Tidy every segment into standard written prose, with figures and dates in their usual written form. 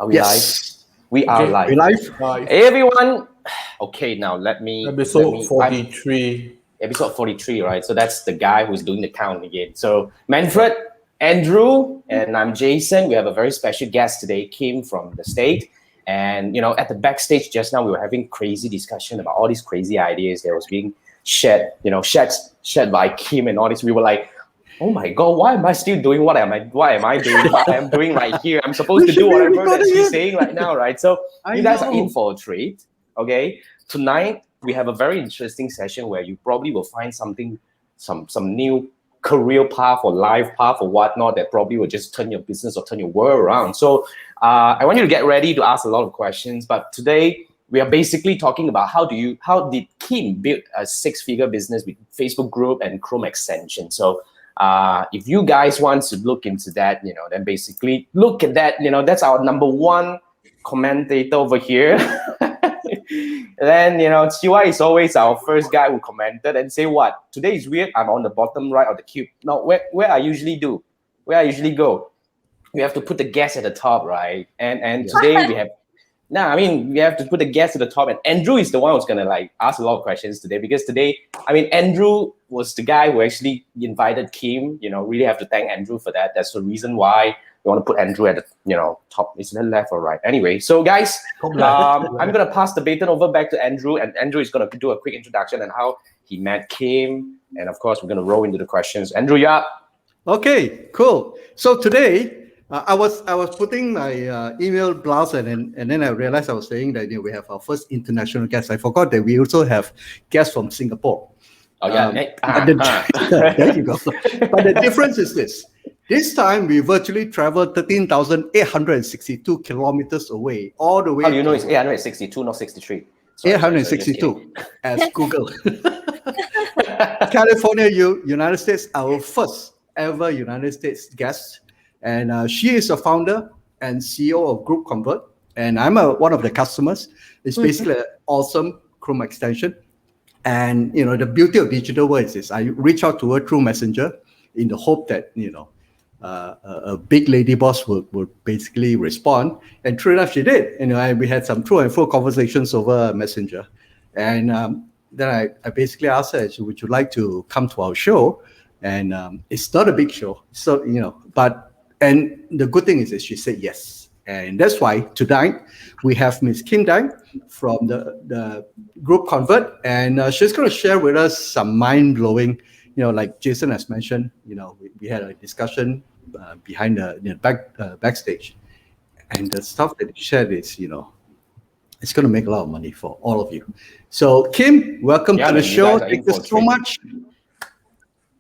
Are we live? Yes. We are Okay, live. we live. Hey everyone. Okay, now let me. Episode 43. Episode 43, right? So that's the guy who's doing the count again. So Manfred, Andrew, and I'm Jason. We have a very special guest today, Kim from the state. And at the backstage just now, we were having crazy discussion about all these crazy ideas that was being shared, shared by Kim and all this. We were like, oh my God, why am I still doing what am I doing? What I'm doing right here? I'm supposed to do whatever that she's saying right now, right? So you guys are in for a treat, okay? Tonight we have a very interesting session where you probably will find something, some new career path or life path or whatnot that probably will just turn your business or turn your world around. So I want you to get ready to ask a lot of questions. But today we are basically talking about how did Kim build a 6-figure business with Facebook group and Chrome extension. So if you guys want to look into that, then basically look at that. That's our number one commentator over here. Then Chiwa is always our first guy who commented and say what today is weird. I'm on the bottom right of the cube. Now where I usually go, we have to put the guest at the top, right? And today we have. Nah, I mean, we have to put the guest at the top, and Andrew is the one who's gonna ask a lot of questions today because today, Andrew was the guy who actually invited Kim. Really have to thank Andrew for that. That's the reason why we want to put Andrew at the top. Is it left or right? Anyway, so guys, I'm gonna pass the baton over back to Andrew, and Andrew is gonna do a quick introduction on how he met Kim, and of course, we're gonna roll into the questions. Andrew, yeah. Okay, cool. So today. I was putting my email blast and then I realized I was saying that we have our first international guest. I forgot that we also have guests from Singapore. Oh yeah, there you go. But the difference is this: this time we virtually traveled 13,862 kilometers away, all the way. How do you know it's 862, not 63? 862 as Google. California, United States, our first ever United States guest. And she is a founder and CEO of Group Convert, and I'm one of the customers. It's basically an awesome Chrome extension. And the beauty of digital world is I reach out to her through Messenger in the hope that a big lady boss would basically respond. And true enough, she did. We had some true and full conversations over Messenger. And then I basically asked her, would you like to come to our show? And it's not a big show, so and the good thing is that she said yes. And that's why tonight we have Miss Kim Dang from the Group Convert. And she's going to share with us some mind-blowing, like Jason has mentioned, we had a discussion behind the backstage. And the stuff that she shared is, it's going to make a lot of money for all of you. So Kim, welcome to the show. Thank you so much.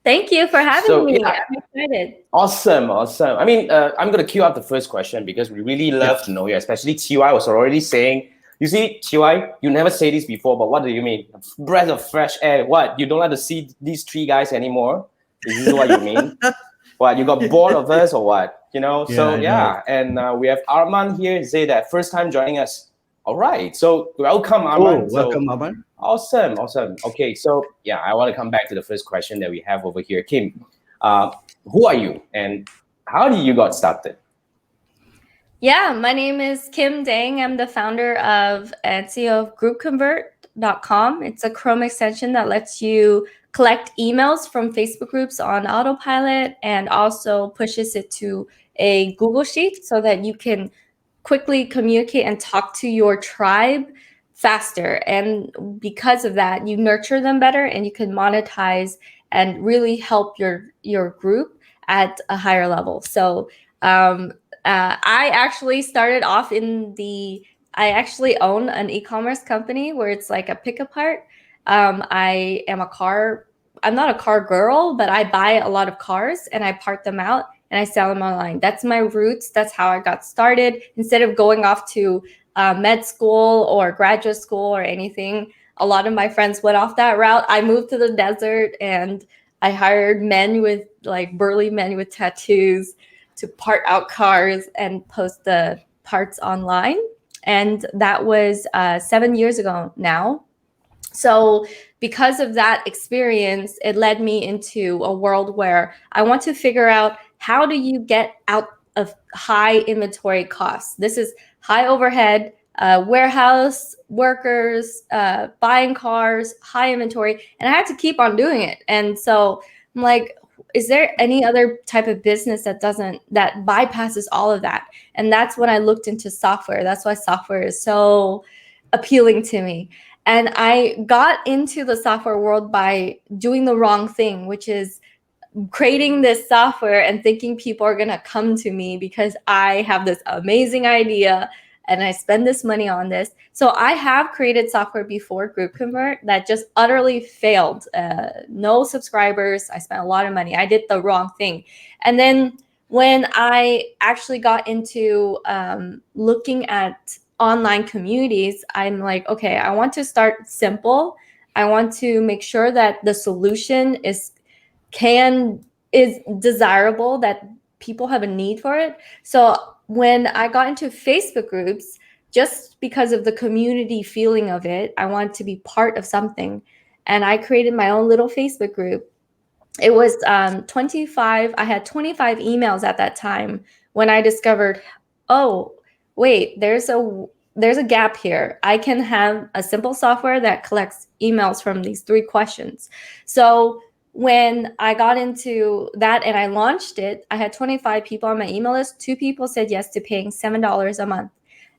Thank you for having me. I'm excited. Awesome. I'm going to queue up the first question because we really love to know you, especially Chiwai was already saying, you see, Chiwai, you never say this before, but what do you mean? Breath of fresh air. What? You don't like to see these three guys anymore? Is this what you mean? What? You got bored of us or what? And we have Arman here say that first time joining us. All right. So welcome, Arman. Welcome, Arman. Awesome. Okay, so I want to come back to the first question that we have over here. Kim, who are you and how did you got started? Yeah, my name is Kim Dang. I'm the founder of and CEO of groupconvert.com. It's a Chrome extension that lets you collect emails from Facebook groups on autopilot and also pushes it to a Google Sheet so that you can quickly communicate and talk to your tribe faster. And because of that, you nurture them better and you can monetize and really help your group at a higher level. So I actually started off I actually own an e-commerce company where it's like a pick-apart. I'm not a car girl, but I buy a lot of cars and I part them out and I sell them online. That's my roots. That's how I got started. Instead of going off to med school or graduate school or anything, a lot of my friends went off that route. I moved to the desert and I hired burly men with tattoos to part out cars and post the parts online. And that was 7 years ago now. So because of that experience, it led me into a world where I want to figure out how do you get out of high inventory costs. This is high overhead, warehouse workers, buying cars, high inventory, and I had to keep on doing it. And so I'm like, is there any other type of business that bypasses all of that? And that's when I looked into software. That's why software is so appealing to me. And I got into the software world by doing the wrong thing, which is creating this software and thinking people are going to come to me because I have this amazing idea and I spend this money on this. So I have created software before, Group Convert, that just utterly failed. No subscribers. I spent a lot of money. I did the wrong thing. And then when I actually got into looking at online communities, I'm like, okay, I want to start simple. I want to make sure that the solution is desirable, that people have a need for it. So when I got into Facebook groups, just because of the community feeling of it, I wanted to be part of something. And I created my own little Facebook group. It was 25. I had 25 emails at that time when I discovered, oh, wait, there's a gap here. I can have a simple software that collects emails from these 3 questions. So when I got into that and I launched it, I had 25 people on my email list. 2 people said yes to paying $7 a month.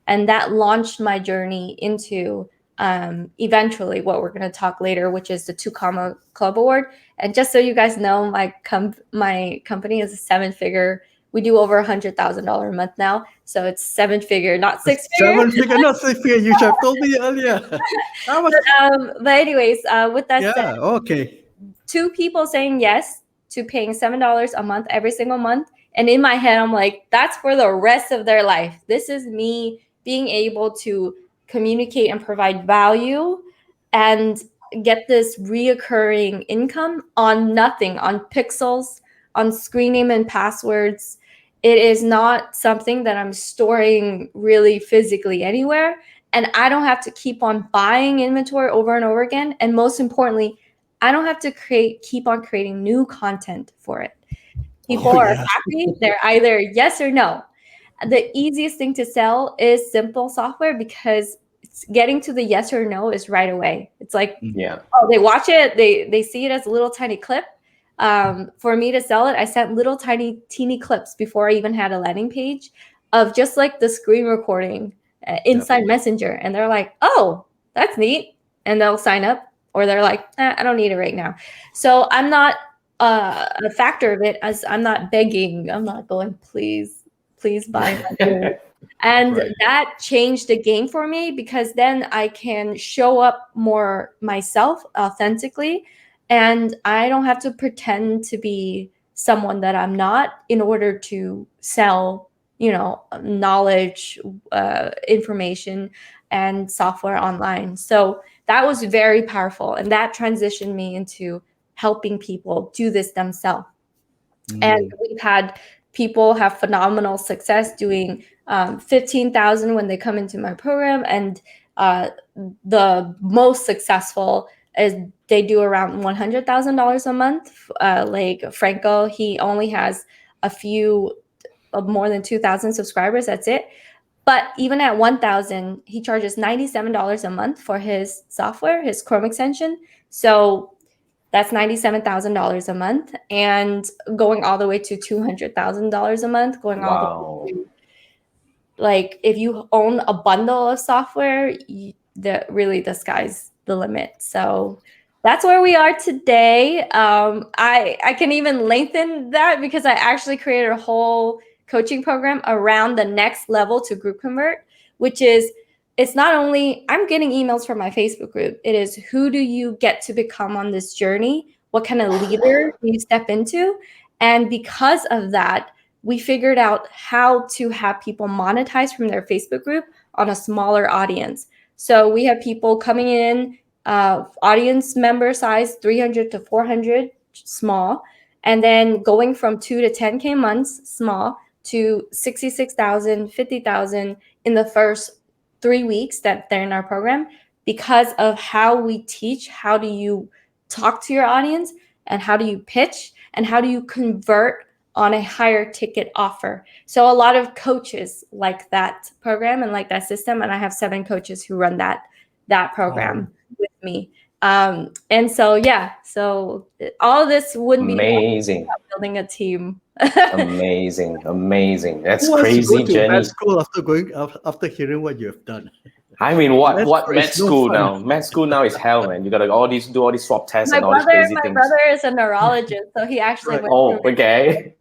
And that launched my journey into eventually what we're going to talk later, which is the 2 Comma Club Award. And just so you guys know, my company is a 7-figure. We do over $100,000 a month now. So it's 7-figure, not 6-figure. 7-figure, not 6-figure. You should have told me earlier. But anyways, with that said, okay. 2 people saying yes to paying $7 a month every single month. And in my head, I'm like, that's for the rest of their life. This is me being able to communicate and provide value and get this reoccurring income on nothing, on pixels, on screen name and passwords. It is not something that I'm storing really physically anywhere. And I don't have to keep on buying inventory over and over again. And most importantly, I don't have to keep on creating new content for it. People are happy. They're either yes or no. The easiest thing to sell is simple software because getting to the yes or no is right away. It's like, oh, they watch it. They see it as a little tiny clip. For me to sell it, I sent little teeny clips before I even had a landing page of just like the screen recording inside Messenger. And they're like, oh, that's neat. And they'll sign up. Or they're like, I don't need it right now. So I'm not a factor of it, as I'm not begging. I'm not going, please buy my And that changed the game for me because then I can show up more myself authentically. And I don't have to pretend to be someone that I'm not in order to sell, knowledge, information, and software online. So that was very powerful. And that transitioned me into helping people do this themselves. And we've had people have phenomenal success doing 15,000 when they come into my program. And the most successful is they do around $100,000 a month. Like Franco, he only has a few of more than 2,000 subscribers. That's it. But even at 1,000, he charges $97 a month for his software, his Chrome extension. So that's $97,000 a month, and going all the way to $200,000 a month, going all the way to, like, if you own a bundle of software, the sky's the limit. So that's where we are today. I can even lengthen that because I actually created a whole coaching program around the next level to Group Convert, which is, it's not only I'm getting emails from my Facebook group. It is, who do you get to become on this journey? What kind of leader do you step into? And because of that, we figured out how to have people monetize from their Facebook group on a smaller audience. So we have people coming in, audience member size 300 to 400, small, and then going from 2 to 10K months, small, to 66,000, 50,000 in the first 3 weeks that they're in our program, because of how we teach how do you talk to your audience and how do you pitch and how do you convert on a higher ticket offer. So a lot of coaches like that program and like that system. And I have 7 coaches who run that program with me. And so, yeah, so all of this wouldn't be Amazing. without building a team. Amazing. That's Who wants to crazy, go to Jenny. med school after hearing what you have done? I mean, what Med med school is no school fun. now? Med school now is hell, man. You gotta do all these swab tests My and all these crazy my things. brother is a neurologist, so he actually Right. went Oh, through okay.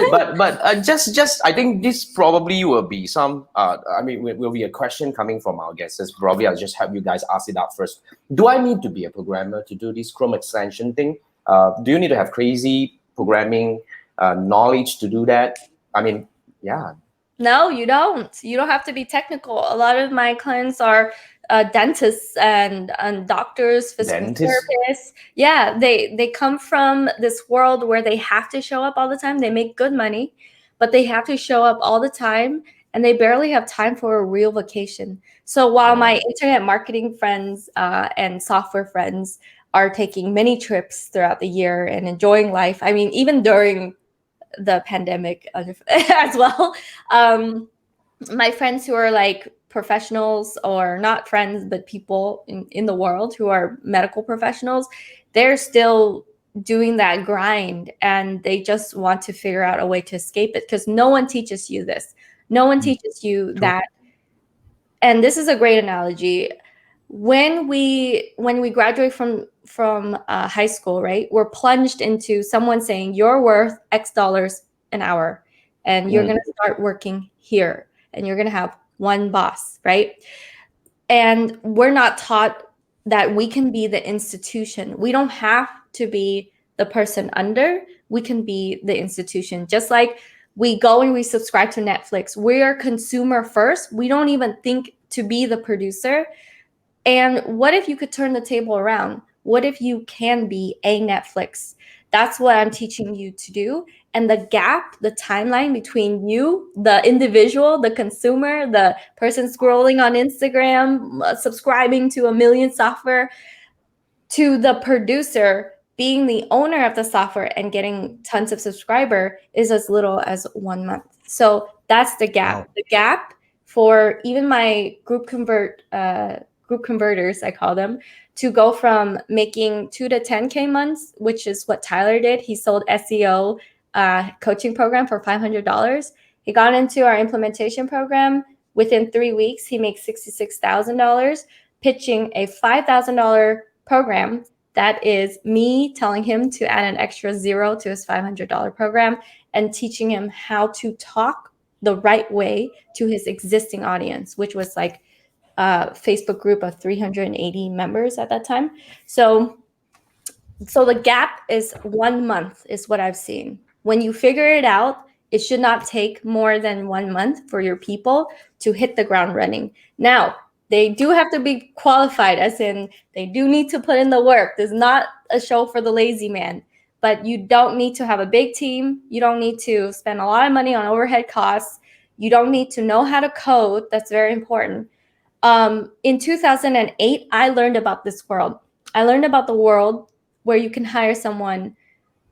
But just I think this probably will be some I mean will be a question coming from our guests. Probably I'll just help you guys ask it out first. Do I need to be a programmer to do this Chrome extension thing? Do you need to have crazy programming knowledge to do that? I mean, yeah. No, you don't. You don't have to be technical. A lot of my clients are dentists and doctors, physical Dentist? therapists. Yeah, they come from this world where they have to show up all the time. They make good money, but they have to show up all the time, and they barely have time for a real vacation. So while my internet marketing friends and software friends are taking many trips throughout the year and enjoying life, I mean, even during the pandemic as well. My friends who are like professionals, or not friends, but people in the world who are medical professionals, they're still doing that grind, and they just want to figure out a way to escape it, because no one teaches you this. No one teaches you that. And this is a great analogy. When we graduate from high school, right, we're plunged into someone saying you're worth X dollars an hour, and you're going to start working here, and you're going to have one boss, right? And we're not taught that we can be the institution. We don't have to be the person under. We can be the institution. Just like we go and we subscribe to Netflix, we are consumer first. We don't even think to be the producer. And what if you could turn the table around? What if you can be a Netflix? That's what I'm teaching you to do. And the gap, the timeline between you, the individual, the consumer, the person scrolling on Instagram, subscribing to a million software, to the producer being the owner of the software and getting tons of subscriber, is as little as 1 month. So that's the gap. Wow. The gap for even my group converters, I call them, to go from making 2 to 10K months, which is what Tyler did. He sold SEO coaching program for $500. He got into our implementation program. Within 3 weeks, he makes $66,000 pitching a $5,000 program. That is me telling him to add an extra zero to his $500 program and teaching him how to talk the right way to his existing audience, which was like Facebook group of 380 members at that time. So the gap is 1 month is what I've seen. When you figure it out, it should not take more than 1 month for your people to hit the ground running. Now, they do have to be qualified, as in they do need to put in the work. There's not a show for the lazy man, but you don't need to have a big team. You don't need to spend a lot of money on overhead costs. You don't need to know how to code. That's very important. In 2008, I learned about this world. I learned about the world where you can hire someone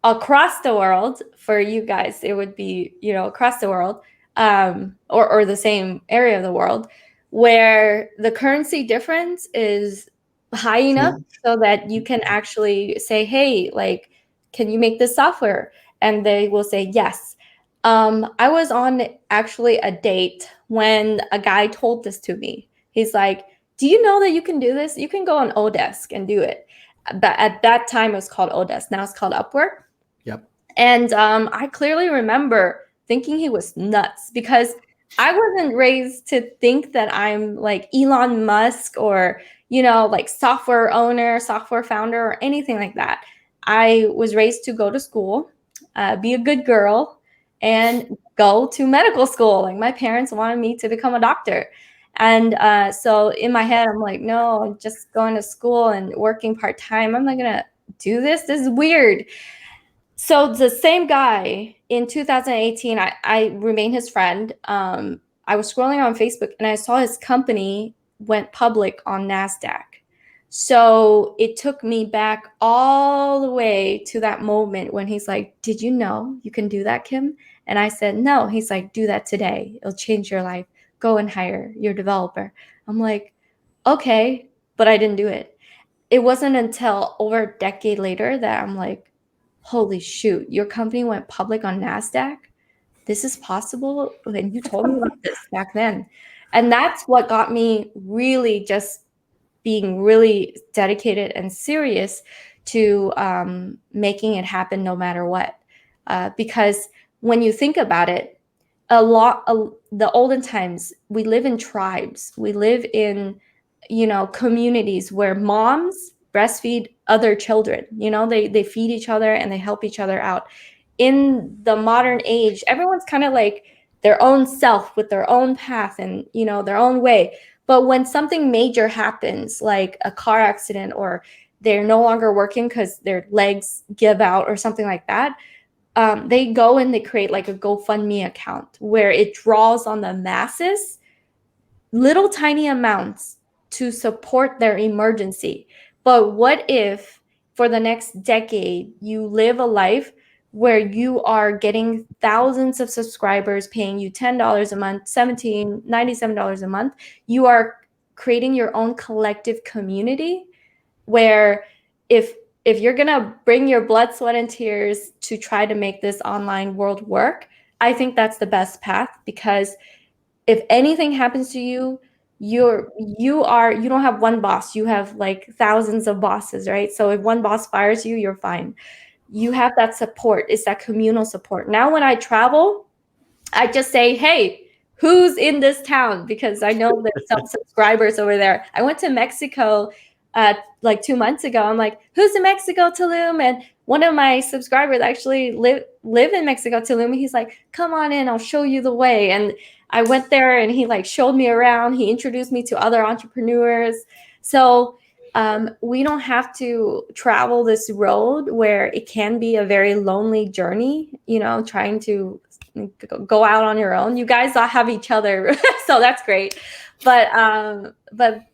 across the world. For you guys, it would be, across the world, or the same area of the world, where the currency difference is high enough so that you can actually say, hey, like, can you make this software? And they will say yes. I was on actually a date when a guy told this to me. He's like, do you know that you can do this? You can go on Odesk and do it. But at that time, it was called Odesk. Now it's called Upwork. Yep. And I clearly remember thinking he was nuts, because I wasn't raised to think that I'm like Elon Musk or, like software owner, software founder, or anything like that. I was raised to go to school, be a good girl, and go to medical school. Like my parents wanted me to become a doctor. And so in my head, I'm like, no, I'm just going to school and working part-time. I'm not going to do this. This is weird. So the same guy in 2018, I remained his friend. I was scrolling on Facebook and I saw his company went public on NASDAQ. So it took me back all the way to that moment when he's like, did you know you can do that, Kim? And I said, no. He's like, do that today. It'll change your life. Go and hire your developer. I'm like, okay, but I didn't do it. It wasn't until over a decade later that I'm like, holy shoot, your company went public on NASDAQ. This is possible. And you told me about this back then. And that's what got me really just being really dedicated and serious to making it happen no matter what. Because when you think about it, the olden times, we live in tribes. We live in, communities where moms breastfeed other children. They feed each other and they help each other out. In the modern age, everyone's kind of like their own self with their own path and, their own way. But when something major happens, like a car accident, or they're no longer working because their legs give out or something like that, they go and they create like a GoFundMe account where it draws on the masses, little tiny amounts to support their emergency. But what if for the next decade you live a life where you are getting thousands of subscribers paying you $10 a month, $97 a month? You are creating your own collective community where if you're gonna bring your blood, sweat, and tears to try to make this online world work, I think that's the best path, because if anything happens to you, you don't have one boss, you have like thousands of bosses, right? So if one boss fires you, you're fine. You have that support. It's that communal support. Now when I travel, I just say, hey, who's in this town? Because I know there's some subscribers over there. I went to Mexico like 2 months ago. I'm like, who's in Mexico, Tulum? And one of my subscribers actually live in Mexico, Tulum. He's like, come on in, I'll show you the way. And I went there and he like showed me around. He introduced me to other entrepreneurs. So we don't have to travel this road where it can be a very lonely journey, trying to go out on your own. You guys all have each other, so that's great. But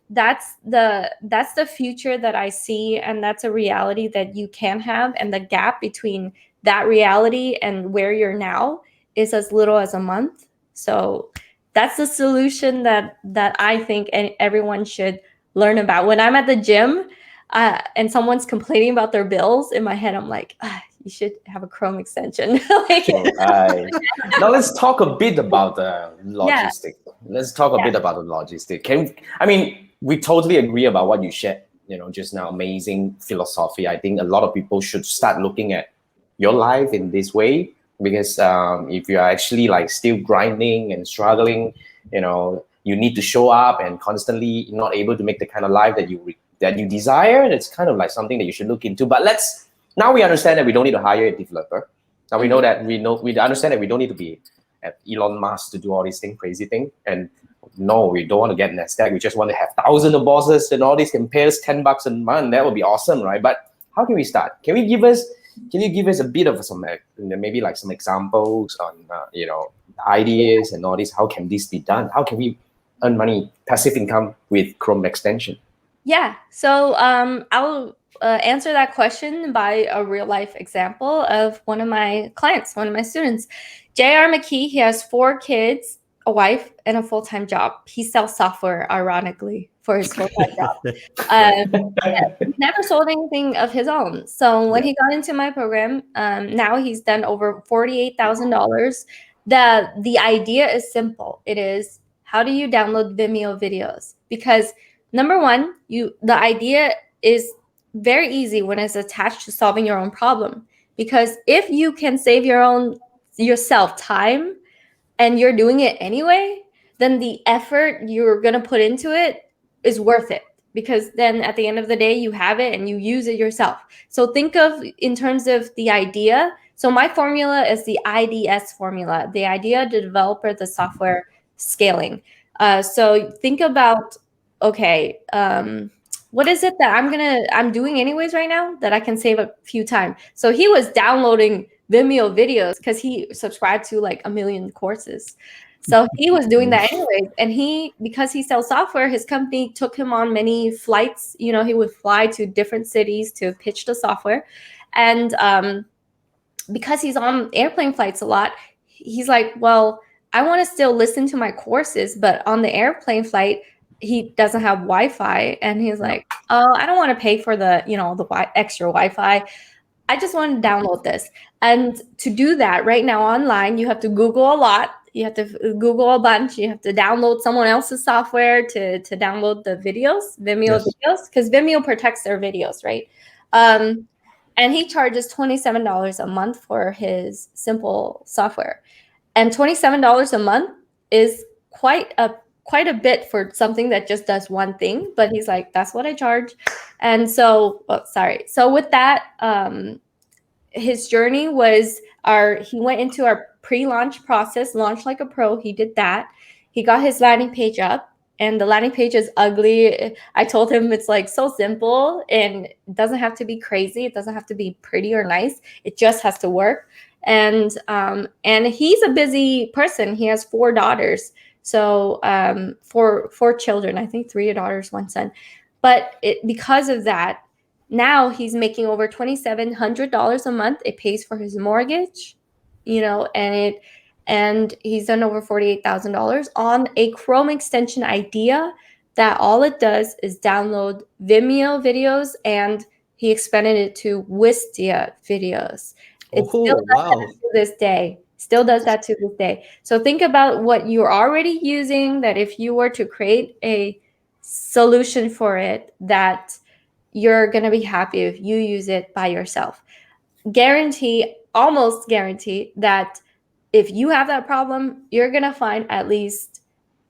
that's the future that I see, and that's a reality that you can have. And the gap between that reality and where you're now is as little as a month. So that's the solution that I think everyone should learn about. When I'm at the gym and someone's complaining about their bills, in my head I'm like, you should have a Chrome extension. Now let's talk a bit about the logistic. Yeah. Let's talk a bit about the logistic. We totally agree about what you shared, just now. Amazing philosophy. I think a lot of people should start looking at your life in this way, because if you are actually like still grinding and struggling, you need to show up and constantly not able to make the kind of life that you desire. That's kind of like something that you should look into. But now we understand that we don't need to hire a developer. Now we know that we understand that we don't need to be at Elon Musk to do all these crazy things. And no, we don't want to get NASDAQ. We just want to have thousands of bosses and all these can pay us $10 a month. That would be awesome, right? But how can we start? Can you give us a bit of some maybe like some examples on ideas and all this? How can this be done? How can we earn money, passive income with Chrome extension? Yeah. So I'll answer that question by a real life example of one of my clients, one of my students, J.R. McKee. He has 4 kids, a wife, and a full-time job. He sells software, ironically, for his full-time job. He never sold anything of his own. So when he got into my program, now he's done over $48,000. The idea is simple. It is, how do you download Vimeo videos? Because number one, the idea is very easy when it's attached to solving your own problem. Because if you can save yourself time and you're doing it anyway, then the effort you're going to put into it is worth it. Because then at the end of the day, you have it and you use it yourself. So think of in terms of the idea. So my formula is the IDS formula, the idea, the developer, the software, scaling. So think about, okay, what is it that I'm doing anyways right now that I can save a few time? So he was downloading Vimeo videos because he subscribed to like 1 million courses. So he was doing that anyways. And because he sells software, his company took him on many flights. He would fly to different cities to pitch the software. And because he's on airplane flights a lot, he's like, well, I want to still listen to my courses, but on the airplane flight, he doesn't have Wi-Fi. And he's like, oh, I don't want to pay for the, the extra Wi-Fi. I just want to download this. And to do that right now online, you have to Google a lot. You have to Google a bunch. You have to download someone else's software to download the videos, Vimeo videos, because Vimeo protects their videos, right? And he charges $27 a month for his simple software. And $27 a month is quite a bit for something that just does one thing. But he's like, that's what I charge. And so, So with that, his journey was he went into our pre-launch process, launched like a pro. He did that. He got his landing page up, and the landing page is ugly. I told him it's like so simple, and it doesn't have to be crazy. It doesn't have to be pretty or nice. It just has to work. And he's a busy person. He has 4 daughters. So four children, I think 3 daughters, 1 son. But because of that, now he's making over $2,700 a month. It pays for his mortgage, and he's done over $48,000 on a Chrome extension idea that all it does is download Vimeo videos, and he expanded it to Wistia videos. It still does that to this day. Still does that to this day. So think about what you're already using, that if you were to create a solution for it, that you're going to be happy if you use it by yourself. Almost guarantee that if you have that problem, you're going to find at least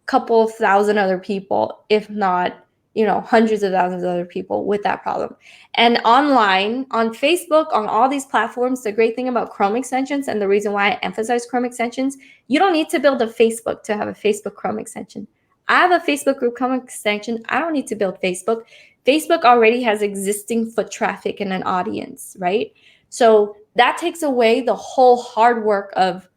a couple of thousand other people, if not, hundreds of thousands of other people with that problem. And online, on Facebook, on all these platforms, the great thing about Chrome extensions, and the reason why I emphasize Chrome extensions, you don't need to build a Facebook to have a Facebook Chrome extension. I have a Facebook group Chrome extension. I don't need to build Facebook. Facebook already has existing foot traffic and an audience, right? So that takes away the whole hard work of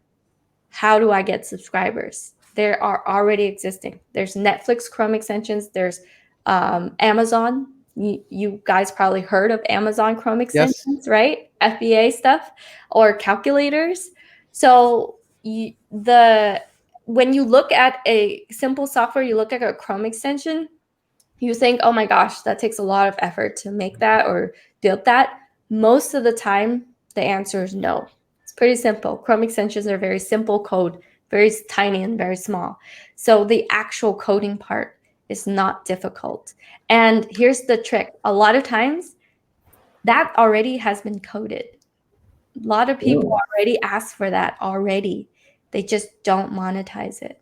how do I get subscribers? They are already existing. There's Netflix Chrome extensions. There's Amazon. You guys probably heard of Amazon Chrome extensions, right? FBA stuff or calculators. So when you look at a simple software, you look at a Chrome extension, you think, oh my gosh, that takes a lot of effort to make that or build that. Most of the time, the answer is no. It's pretty simple. Chrome extensions are very simple code, very tiny and very small. So the actual coding part is not difficult. And here's the trick. A lot of times, that already has been coded. A lot of people already ask for that already. They just don't monetize it.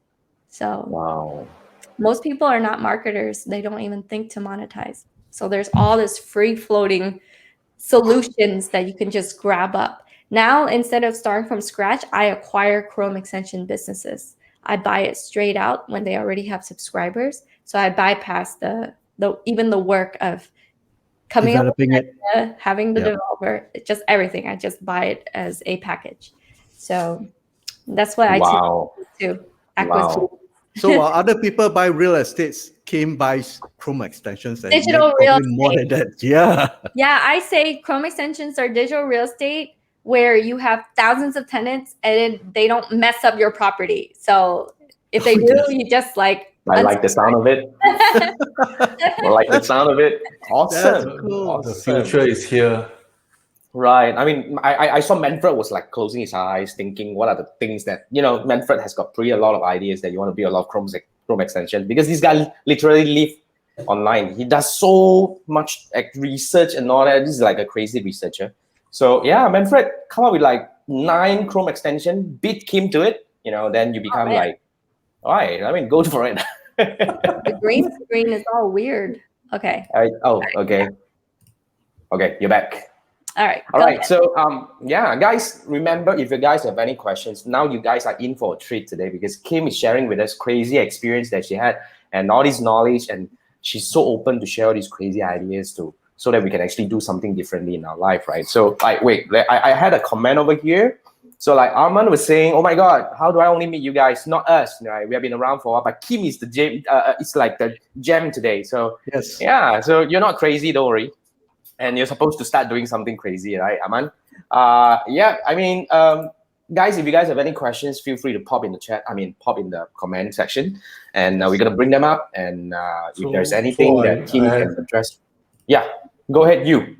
So most people are not marketers. They don't even think to monetize. So there's all this free floating solutions that you can just grab up. Now, instead of starting from scratch, I acquire Chrome extension businesses. I buy it straight out when they already have subscribers. So I bypass even the work of coming developing up with the idea, having the developer, just everything. I just buy it as a package. So that's what I do. Acquisition. So while other people buy real estates, Kim buys Chrome extensions and digital real estate. More than that. Yeah, I say Chrome extensions are digital real estate where you have thousands of tenants and they don't mess up your property. So if they do, you just like. I like the sound of it. I like the sound of it. Awesome. Cool. The future is here. Right. I mean, I saw Manfred was like closing his eyes, thinking, what are the things that, Manfred has got a lot of ideas that you want to build a lot of Chrome extensions, because this guy literally lives online. He does so much research and all that. This is like a crazy researcher. So yeah, Manfred, come up with like 9 Chrome extension, beat Kim to it, then you become like, all right, I mean, go for it. The green screen is all weird. Okay. Okay. Okay, you're back. All right. All right. So, guys, remember, if you guys have any questions, now you guys are in for a treat today, because Kim is sharing with us crazy experience that she had and all this knowledge, and she's so open to share all these crazy ideas so that we can actually do something differently in our life, right? So, wait, I had a comment over here. So like Armand was saying, oh my God, how do I only meet you guys, not us? Right? We have been around for a while, but Kim is the gem. It's like the gem today. So Yes. yeah, so you're not crazy, don't worry. And you're supposed to start doing something crazy, right, Armand? Yeah, I mean, guys, if you guys have any questions, feel free to pop in the chat. I mean, pop in the comment section, and we're gonna bring them up. And if there's anything that Kim can address, yeah, go ahead, you,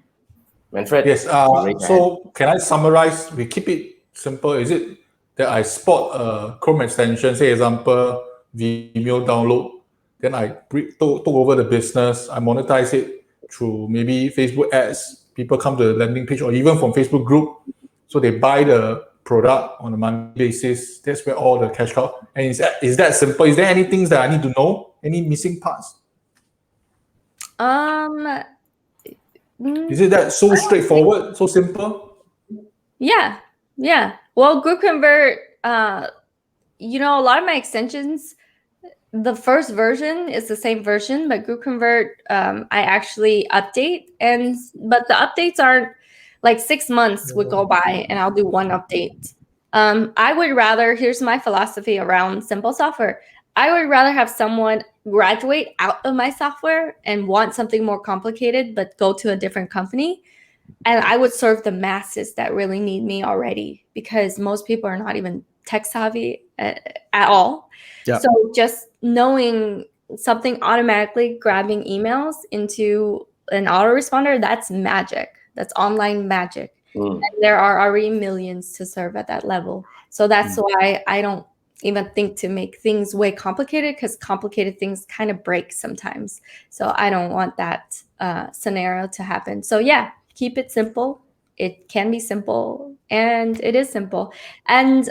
Manfred. Yes. you raise your hand. So can I summarize? We keep it simple. Is it that I spot a Chrome extension, say example, Vimeo download, then I took over the business, I monetize it through maybe Facebook ads. People come to the landing page or even from Facebook group. So they buy the product on a monthly basis. That's where all the cash comes. And is that simple? Is there any things that I need to know? Any missing parts? Is it that so straightforward, so simple? Yeah. Well, Group Convert, a lot of my extensions, the first version is the same version, but Group Convert, I actually update, but the updates aren't like 6 months would go by and I'll do one update. I would rather, here's my philosophy around simple software. I would rather have someone graduate out of my software and want something more complicated, but go to a different company. And I would serve the masses that really need me already, because most people are not even tech savvy at all. Yeah. So just knowing something automatically grabbing emails into an autoresponder, that's magic. That's online magic. And there are already millions to serve at that level. So that's why I don't even think to make things way complicated, because complicated things kind of break sometimes. So I don't want that scenario to happen. So yeah, keep it simple. It can be simple, and it is simple. And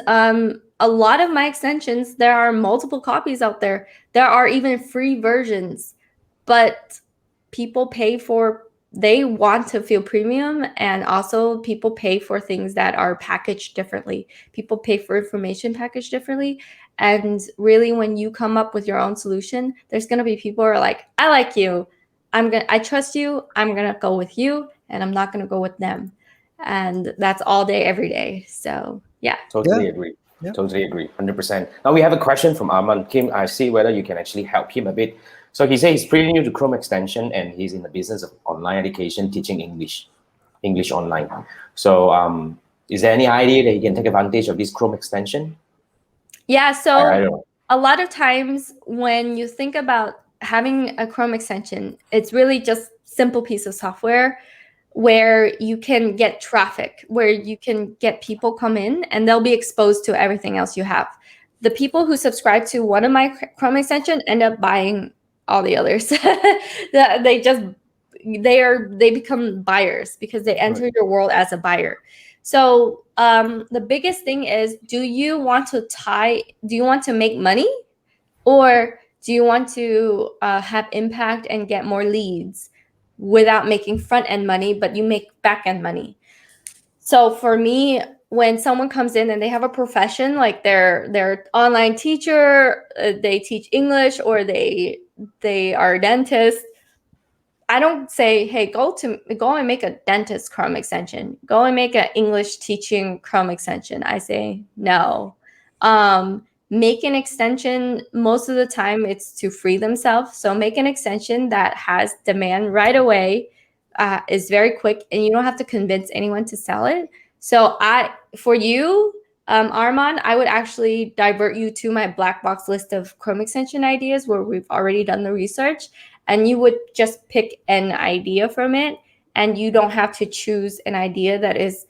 a lot of my extensions, there are multiple copies out there. There are even free versions, but people pay for, they want to feel premium, and also people pay for things that are packaged differently. People pay for information packaged differently. And really, when you come up with your own solution, there's going to be people who are like, I like you. I trust you. I'm going to go with you, and I'm not going to go with them. And that's all day, every day. So yeah. Totally agree. Yeah. Totally agree. 100%. Now we have a question from Armand. Kim, I see whether you can actually help him a bit. So he says he's pretty new to Chrome extension, and he's in the business of online education, teaching English online. So is there any idea that he can take advantage of this Chrome extension? Yeah, so I don't know. A lot of times when you think about having a Chrome extension, it's really just simple piece of software where you can get traffic, where you can get people come in and they'll be exposed to everything else you have. The people who subscribe to one of my Chrome extension end up buying all the others. They become buyers because they enter your world as a buyer. So the biggest thing is, do you want to make money, or do you want to have impact and get more leads without making front end money, but you make back end money? So for me, when someone comes in and they have a profession, like they're online teacher, they teach English, or they are a dentist, I don't say, hey, go and make a dentist Chrome extension. Go and make an English teaching Chrome extension. I say no. Make an extension. Most of the time, it's to free themselves. So make an extension that has demand right away, is very quick, and you don't have to convince anyone to sell it. So for you, Armand, I would actually divert you to my black box list of Chrome extension ideas where we've already done the research. And you would just pick an idea from it, and you don't have to choose an idea that is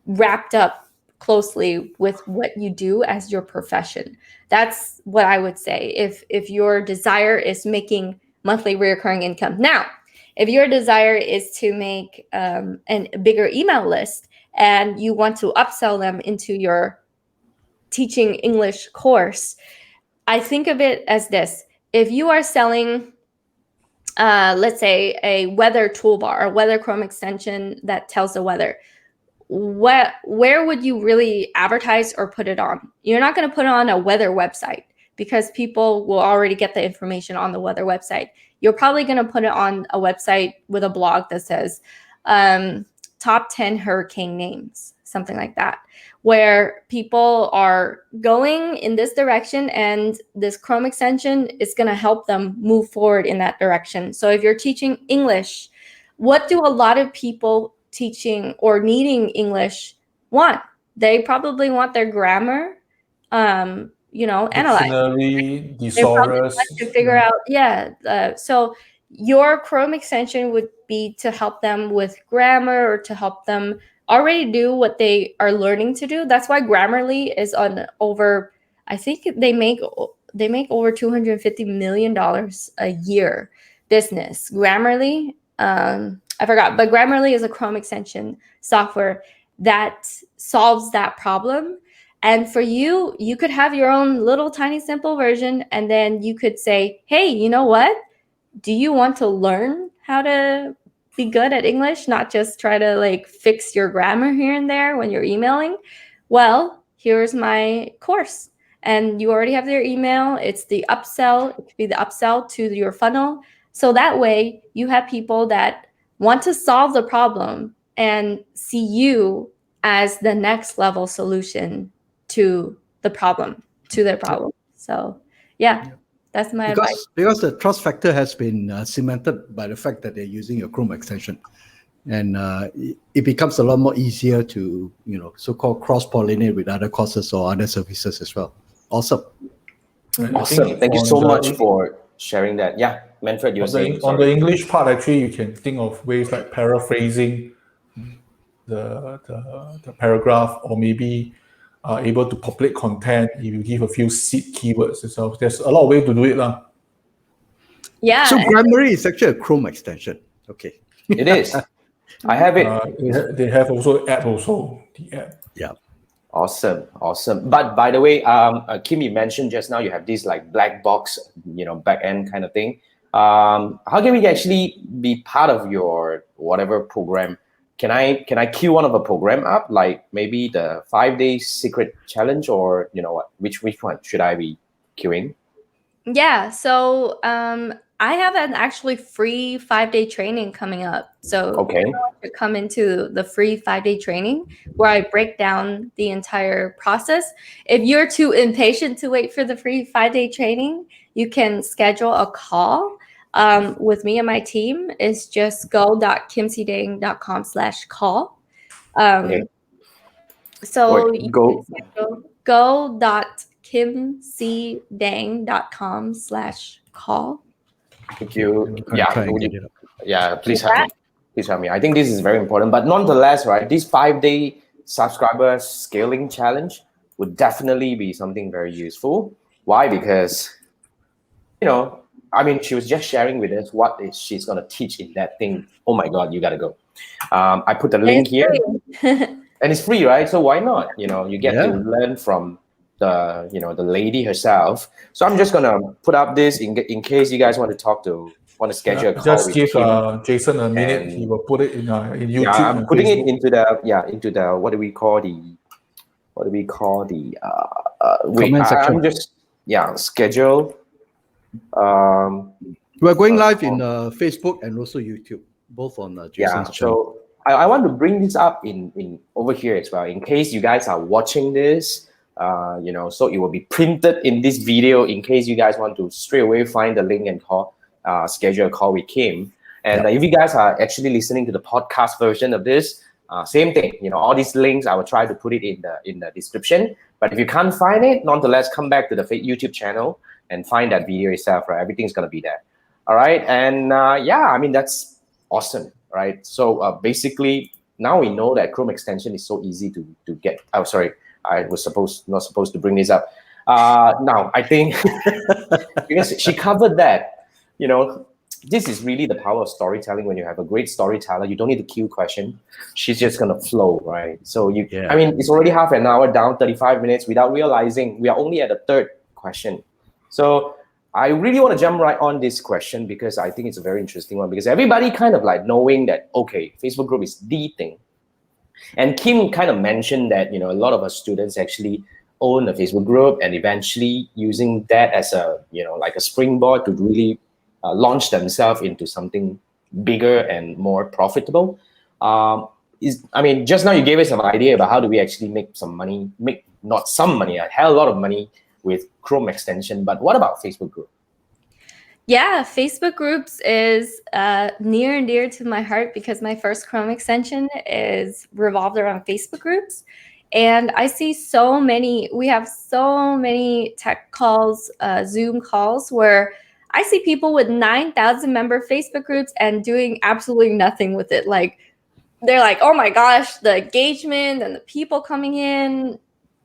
wrapped up closely with what you do as your profession. That's what I would say. If your desire is making monthly recurring income. Now, if your desire is to make a bigger email list and you want to upsell them into your teaching English course, I think of it as this. If you are selling let's say a weather toolbar, a weather Chrome extension that tells the weather, where would you really advertise or put it on? You're not going to put it on a weather website because people will already get the information on the weather website. You're probably going to put it on a website with a blog that says top 10 hurricane names. something like that, where people are going in this direction and this Chrome extension is going to help them move forward in that direction. So if you're teaching English, what do a lot of people teaching or needing English want? They probably want their grammar, analyzed. Dictionary, They probably thesaurus. want to figure out, so your Chrome extension would be to help them with grammar or to help them already do what they are learning to do. That's why Grammarly is on over, I think they make over $250 million a year business. Grammarly, I forgot, but Grammarly is a Chrome extension software that solves that problem. And for you, you could have your own little tiny simple version, and then you could say, hey, you know what? Do you want to learn how to be good at English, not just try to like fix your grammar here and there when you're emailing? Well, here's my course. And you already have their email. It's the upsell. It could be the upsell to your funnel. So that way you have people that want to solve the problem and see you as the next level solution to the problem, to their problem. So yeah. That's my advice. Because the trust factor has been cemented by the fact that they're using your Chrome extension, and it becomes a lot more easier to so-called cross-pollinate with other courses or other services as well. Awesome. Awesome. Thank you so much for sharing that. Yeah, Manfred, you were saying. On the English part, actually, you can think of ways like paraphrasing the paragraph, or maybe able to populate content if you give a few seed keywords itself. There's a lot of ways to do it. Yeah. So Grammarly is actually a Chrome extension. Okay. It is. I have it. They have also app also. The app. Yeah. Awesome. But by the way, Kim, you mentioned just now you have this like black box, back end kind of thing. How can we actually be part of your whatever program? Can I queue one of a program up, like maybe the 5-day secret challenge, or which one should I be queuing? Yeah, so I have an actually free 5-day training coming up. So okay, to come into the free 5-day training where I break down the entire process. If you're too impatient to wait for the free 5-day training, you can schedule a call with me and my team. Is just go.kimcdang.com/call. okay. So Wait, you go can schedule go.kimcdang.com/call. Thank you. Yeah. Please help me. Please help me. I think this is very important. But nonetheless, right, this 5-day subscriber scaling challenge would definitely be something very useful. Why? Because, she was just sharing with us what she's going to teach in that thing. Oh my God, you got to go. I put the link here. And it's free, right? So why not? You get to learn from the lady herself. So I'm just gonna put up this in case you guys want to schedule a call. Just give Kim. Jason a minute. He will put it in YouTube. Yeah, I'm putting Facebook. it into the what do we call the comment section. I'm just schedule. We're going live in Facebook and also YouTube, both on Jason's channel. So I want to bring this up in over here as well, in case you guys are watching this. So it will be printed in this video in case you guys want to straight away find the link and schedule a call with Kim. And if you guys are actually listening to the podcast version of this, same thing. All these links I will try to put it in the description. But if you can't find it, nonetheless, come back to the YouTube channel and find that video itself. Right, everything's gonna be there. All right, and that's awesome, right? So basically, now we know that Chrome extension is so easy to get. Oh, sorry. I was not supposed to bring this up. Now I think because she covered that, this is really the power of storytelling. When you have a great storyteller, you don't need to cue question. She's just gonna flow, right? So it's already half an hour down, 35 minutes without realizing we are only at the third question. So I really want to jump right on this question because I think it's a very interesting one, because everybody kind of like knowing that, okay, Facebook group is the thing. And Kim kind of mentioned that, a lot of our students actually own a Facebook group and eventually using that as a, like a springboard to really launch themselves into something bigger and more profitable. I mean, just now you gave us some idea about how do we actually make some money, make not some money, a hell of a lot of money with Chrome extension. But what about Facebook group? Yeah, Facebook groups is near and dear to my heart because my first Chrome extension is revolved around Facebook groups. And I see we have so many tech calls, Zoom calls, where I see people with 9,000 member Facebook groups and doing absolutely nothing with it. Like, they're like, oh my gosh, the engagement and the people coming in,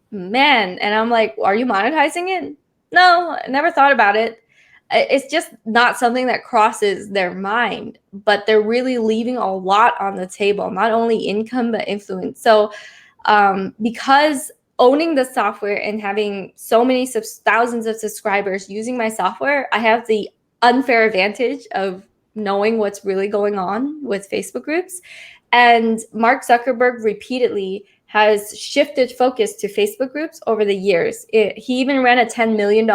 man. And I'm like, are you monetizing it? No, I never thought about it. It's just not something that crosses their mind, but they're really leaving a lot on the table, not only income, but influence. So because owning the software and having so many thousands of subscribers using my software, I have the unfair advantage of knowing what's really going on with Facebook groups. And Mark Zuckerberg repeatedly has shifted focus to Facebook groups over the years. He even ran a $10 million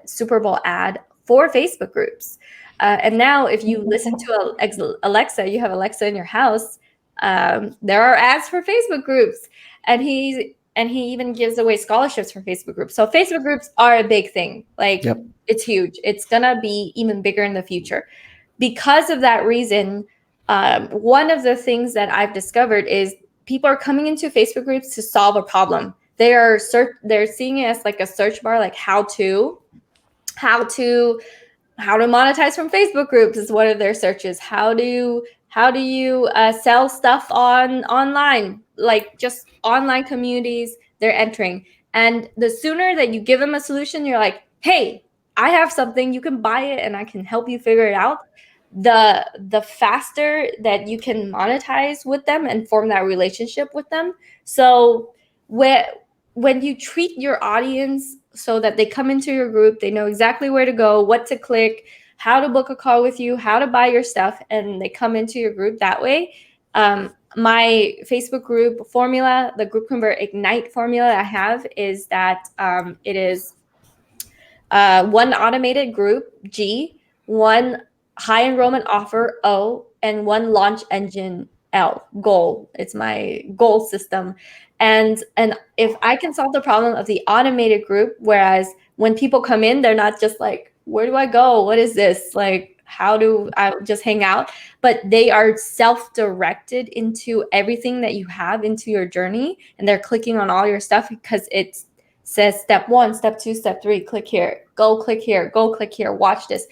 Super Bowl ad for Facebook groups. And now if you listen to Alexa, you have Alexa in your house, there are ads for Facebook groups. And he even gives away scholarships for Facebook groups. So Facebook groups are a big thing. Like, It's huge. It's going to be even bigger in the future. Because of that reason, one of the things that I've discovered is people are coming into Facebook groups to solve a problem. They're seeing it as like a search bar, like how to monetize from Facebook groups is one of their searches. How do you sell stuff online, like just online communities they're entering. And the sooner that you give them a solution, you're like, hey, I have something, you can buy it and I can help you figure it out. The faster that you can monetize with them and form that relationship with them. So when you treat your audience so that they come into your group, they know exactly where to go, what to click, how to book a call with you, how to buy your stuff, and they come into your group that way. My Facebook group formula, the Group Convert Ignite formula I have is that it is one automated group, G, one high enrollment offer, O, and one launch engine, L, goal. It's my goal system. And if I can solve the problem of the automated group, whereas when people come in, they're not just like, where do I go? What is this? Like, how do I just hang out? But they are self-directed into everything that you have into your journey. And they're clicking on all your stuff because it says step 1, step 2, step 3, click here, go click here, go click here, watch this.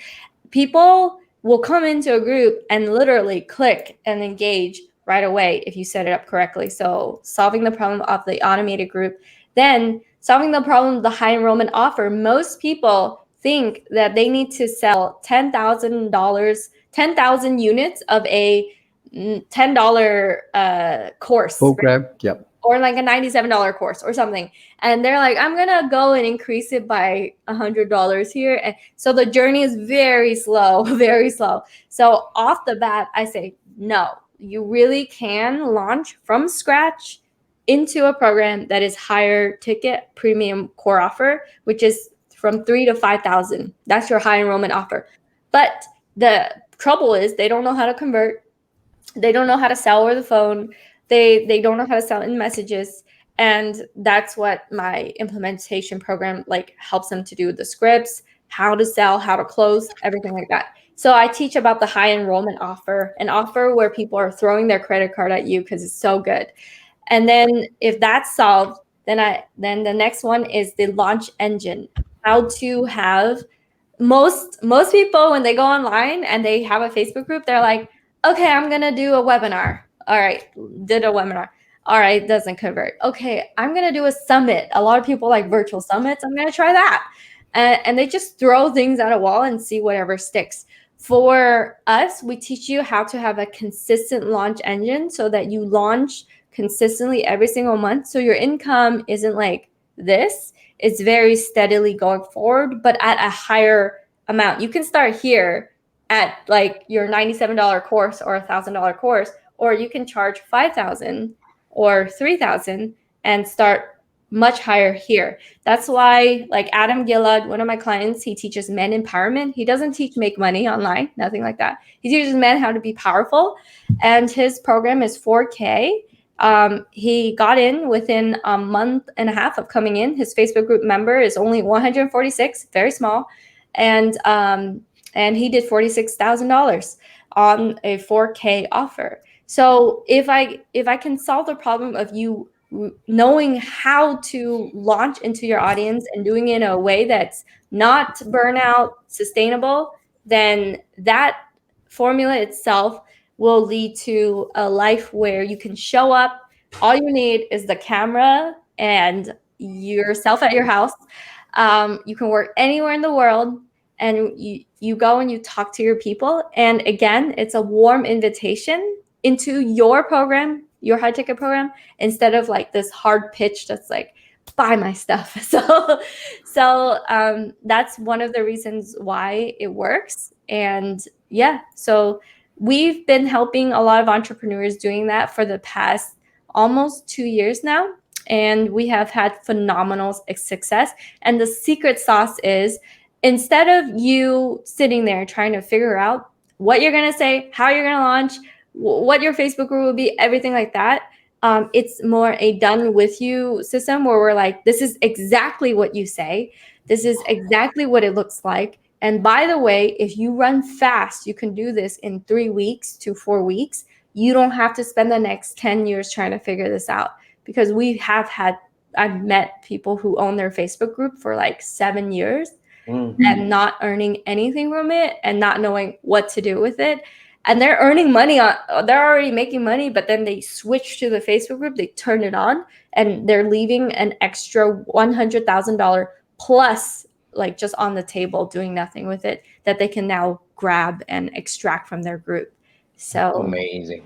People will come into a group and literally click and engage right away if you set it up correctly. So solving the problem of the automated group, then solving the problem of the high enrollment offer. Most people think that they need to sell $10,000, 10,000 units of a $10 course program. Right? Yep. Or like a $97 course or something. And they're like, I'm going to go and increase it by $100 here. And so the journey is very slow, very slow. So off the bat, I say, no, you really can launch from scratch into a program that is higher ticket premium core offer, which is from 3,000 to 5,000. That's your high enrollment offer. But the trouble is they don't know how to convert. They don't know how to sell over the phone. They don't know how to sell in messages. And that's what my implementation program like helps them to do, the scripts, how to sell, how to close, everything like that. So I teach about the high enrollment offer, an offer where people are throwing their credit card at you because it's so good. And then if that's solved, then the next one is the launch engine. How to have most people when they go online and they have a Facebook group, they're like, okay, I'm going to do a webinar. All right, did a webinar. All right, doesn't convert. Okay, I'm going to do a summit. A lot of people like virtual summits. I'm going to try that. And they just throw things at a wall and see whatever sticks. For us, we teach you how to have a consistent launch engine so that you launch consistently every single month. So your income isn't like this. It's very steadily going forward, but at a higher amount. You can start here at like your $97 course or $1,000 course, or you can charge $5,000 or $3,000 and start much higher here. That's why, like Adam Gillard, one of my clients, he teaches men empowerment. He doesn't teach make money online, nothing like that. He teaches men how to be powerful, and his program is 4K. He got in within a month and a half of coming in. His Facebook group member is only 146, very small, and he did $46,000 on a 4K offer. So if I can solve the problem of you knowing how to launch into your audience and doing it in a way that's not burnout, sustainable, then that formula itself will lead to a life where you can show up. All you need is the camera and yourself at your house. You can work anywhere in the world, and you go and you talk to your people. And again, it's a warm invitation into your program, your high ticket program, instead of like this hard pitch that's like, buy my stuff. So that's one of the reasons why it works. And yeah, so we've been helping a lot of entrepreneurs doing that for the past almost 2 years now. And we have had phenomenal success. And the secret sauce is, instead of you sitting there trying to figure out what you're going to say, how you're going to launch, what your Facebook group will be, everything like that, it's more a done with you system where we're like, this is exactly what you say. This is exactly what it looks like. And by the way, if you run fast, you can do this in 3 weeks to 4 weeks. You don't have to spend the next 10 years trying to figure this out, because I've met people who own their Facebook group for like 7 years and not earning anything from it and not knowing what to do with it. And they're earning money they're already making money, but then they switch to the Facebook group, they turn it on, and they're leaving an extra $100,000 plus, like just on the table, doing nothing with it, that they can now grab and extract from their group. So amazing.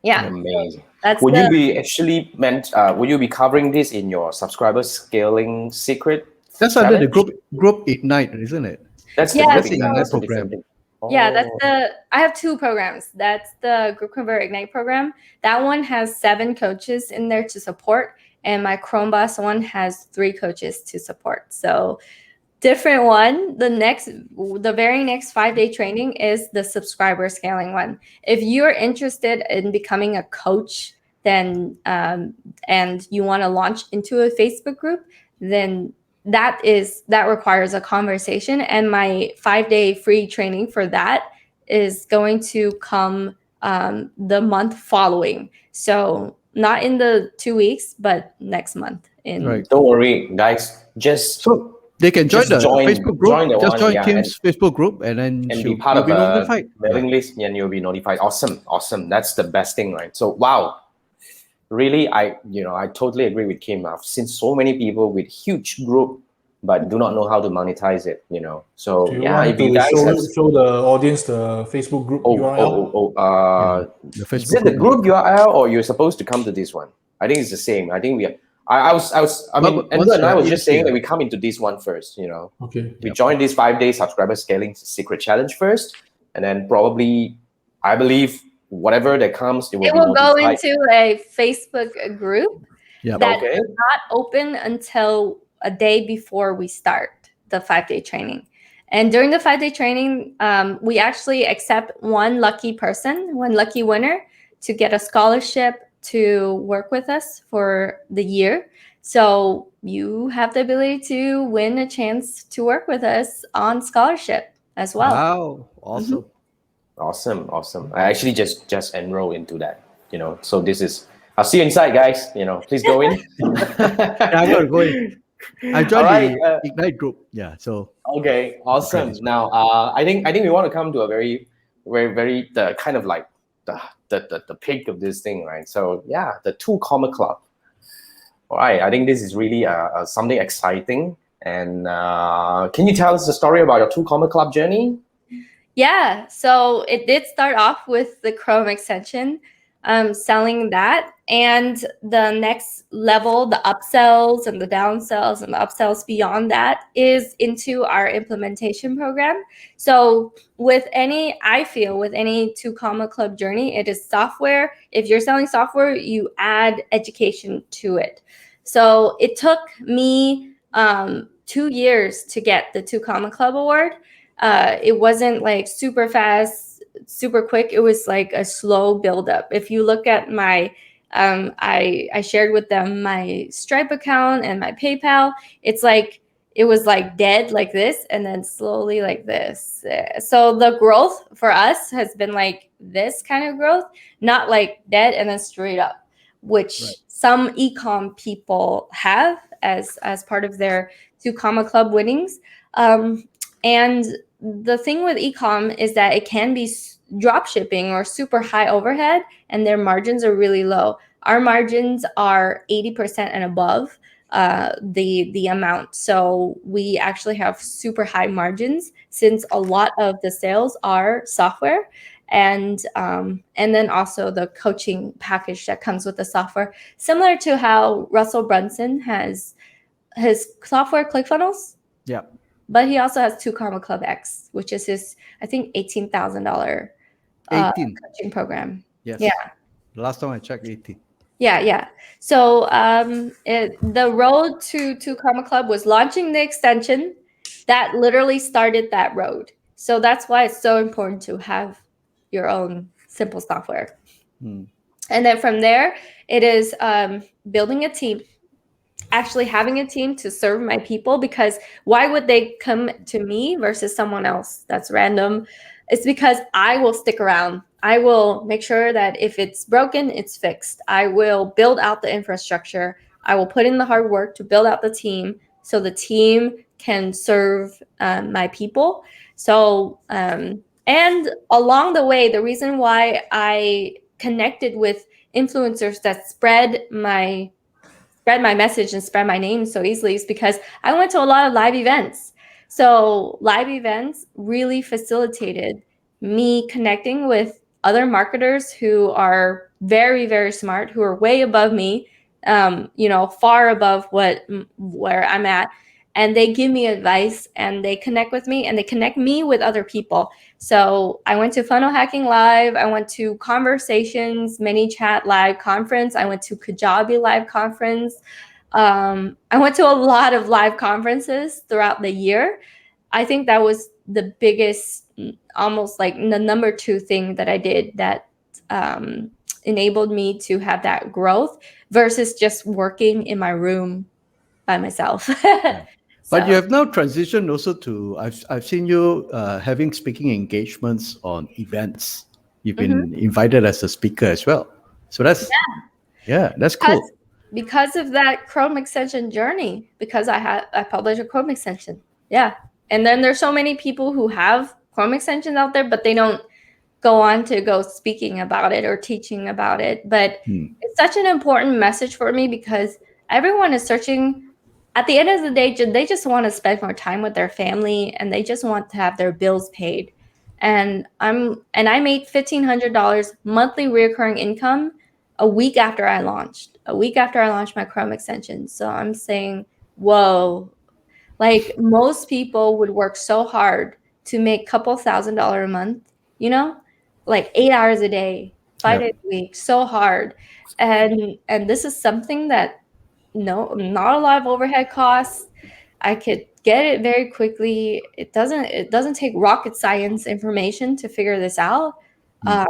Yeah, amazing. That's Would you be covering this in your subscriber scaling secret? That's under the group Ignite, isn't it? That's Yeah, the that's group Ignite. That's a program. different thing. Yeah, Oh. I have 2 programs. That's the Group Convert Ignite program. That one has 7 coaches in there to support, and my Chrome Boss one has 3 coaches to support. So different one. The very next 5-day training is the subscriber scaling one. If you're interested in becoming a coach, then and you want to launch into a Facebook group, then that requires a conversation. And my 5-day free training for that is going to come the month following. So not in the 2 weeks, but next month. Right. Don't worry, guys. So they can join the Facebook group. Just join Kim's Facebook group, and then be part of be a notified. mailing list, and you'll be notified. Awesome. That's the best thing, right? So wow, really, I totally agree with Kim. I've seen so many people with huge group, but do not know how to monetize it. So Do you yeah, want if you to guys show the audience the Facebook group URL? The is Facebook it the group URL, or you're supposed to come to this one? I think it's the same. I think we are. I mean, Andrew and I was just saying that we come into this one first, Okay. We join this 5-day subscriber scaling secret challenge first, and then probably, I believe, whatever that comes, it will go into a Facebook group that's not open until a day before we start the 5-day training. And during the 5-day training, we actually accept one lucky winner to get a scholarship to work with us for the year. So you have the ability to win a chance to work with us on scholarship as well. Wow, awesome. Awesome. I actually just enroll into that, so this is, I'll see you inside, guys, please go in. I'm going to go in. I joined the Ignite group. Yeah. So okay, awesome. Now, I think we want to come to a very, very, very the kind of like the peak of this thing, right? So yeah, the 2 Comma Club. All right, I think this is really something exciting. And can you tell us the story about your 2 Comma Club journey? Yeah, so it did start off with the Chrome extension, selling that, and the next level, the upsells and the downsells and the upsells beyond that, is into our implementation program. So with any 2 Comma Club journey, it is software. If you're selling software, you add education to it. So it took me 2 years to get the 2 Comma Club award. It wasn't like super fast, super quick. It was like a slow buildup. If you look at my I shared with them my Stripe account and my PayPal. It's like it was like dead like this and then slowly like this. So the growth for us has been like this kind of growth, not like dead and then straight up, which some ecom people have as part of their 2 Comma Club winnings. And the thing with ecom is that it can be drop shipping or super high overhead, and their margins are really low. Our margins are 80% and above the amount. So we actually have super high margins since a lot of the sales are software, and then also the coaching package that comes with the software, similar to how Russell Brunson has his software ClickFunnels. Yeah. But he also has 2 Comma Club X, which is his, I think, $18,000 coaching program. Yes. Yeah. Last time I checked, 18. Yeah. So the road to 2 Comma Club was launching the extension that literally started that road. So that's why it's so important to have your own simple software. And then from there, it is building a team, actually having a team to serve my people, because why would they come to me versus someone else that's random? It's because I will stick around. I will make sure that if it's broken, it's fixed. I will build out the infrastructure. I will put in the hard work to build out the team so the team can serve my people. So, and along the way, the reason why I connected with influencers that spread my message and spread my name so easily is because I went to a lot of live events. So live events really facilitated me connecting with other marketers who are very, very smart, who are way above me, far above where I'm at. And they give me advice and they connect with me and they connect me with other people. So I went to Funnel Hacking Live. I went to Conversations, ManyChat Live Conference. I went to Kajabi Live Conference. I went to a lot of live conferences throughout the year. I think that was the biggest, almost like the number 2 thing that I did that enabled me to have that growth versus just working in my room by myself. But you have now transitioned also to, I've seen you having speaking engagements on events. You've been invited as a speaker as well. So that's cool. Because of that Chrome extension journey, because I published a Chrome extension. Yeah. And then there's so many people who have Chrome extensions out there, but they don't go on to go speaking about it or teaching about it. But it's such an important message for me because everyone is searching. At the end of the day, they just want to spend more time with their family and they just want to have their bills paid. And I made $1,500 monthly recurring income a week after I launched my Chrome extension. So I'm saying, whoa, like most people would work so hard to make a couple $1,000s a month, like 8 hours a day, 5 days a week, so hard. And this is something that not a lot of overhead costs. I could get it very quickly. It doesn't take rocket science information to figure this out. I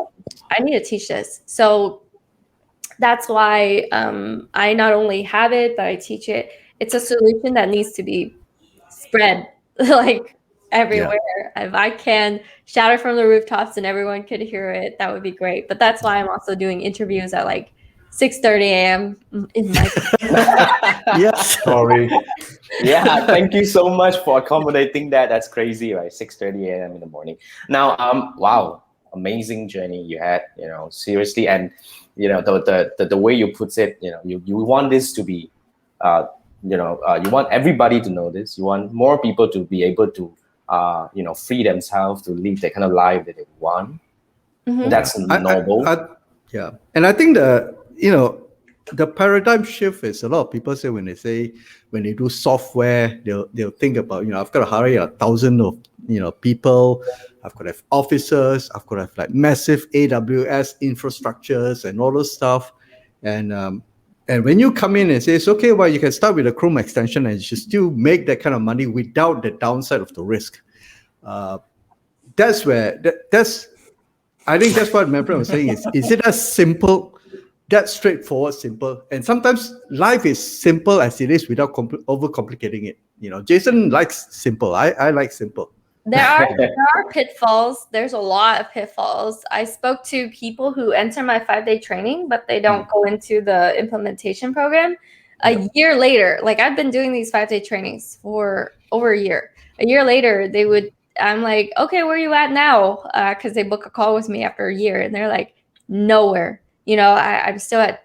need to teach this. So that's why I not only have it, but I teach it. It's a solution that needs to be spread like everywhere. If I can shout it from the rooftops and everyone could hear it, that would be great. But that's why I'm also doing interviews at like 6:30 a.m. in my Sorry. Yeah, thank you so much for accommodating that. That's crazy, right? 6:30 a.m. in the morning. Now, wow, amazing journey you had, seriously. And the way you put it, you want this to be you want everybody to know this. You want more people to be able to free themselves to live the kind of life that they want. That's noble. And I think the paradigm shift is a lot of people say when they do software, they'll think about, I've got to hire 1,000 of people, I've got to have officers, I've got to have like massive AWS infrastructures and all those stuff. And And when you come in and say, it's okay, well, you can start with a Chrome extension and you should still make that kind of money without the downside of the risk. That's where, I think that's what my friend was saying is it as simple, that straightforward, simple? And sometimes life is simple as it is without overcomplicating it. Jason likes simple. I like simple. There are pitfalls. There's a lot of pitfalls. I spoke to people who enter my 5-day training, but they don't go into the implementation program. A year later, like I've been doing these 5-day trainings for over a year. A year later, I'm like, okay, where are you at now? Because they book a call with me after a year, and they're like, nowhere. I'm still at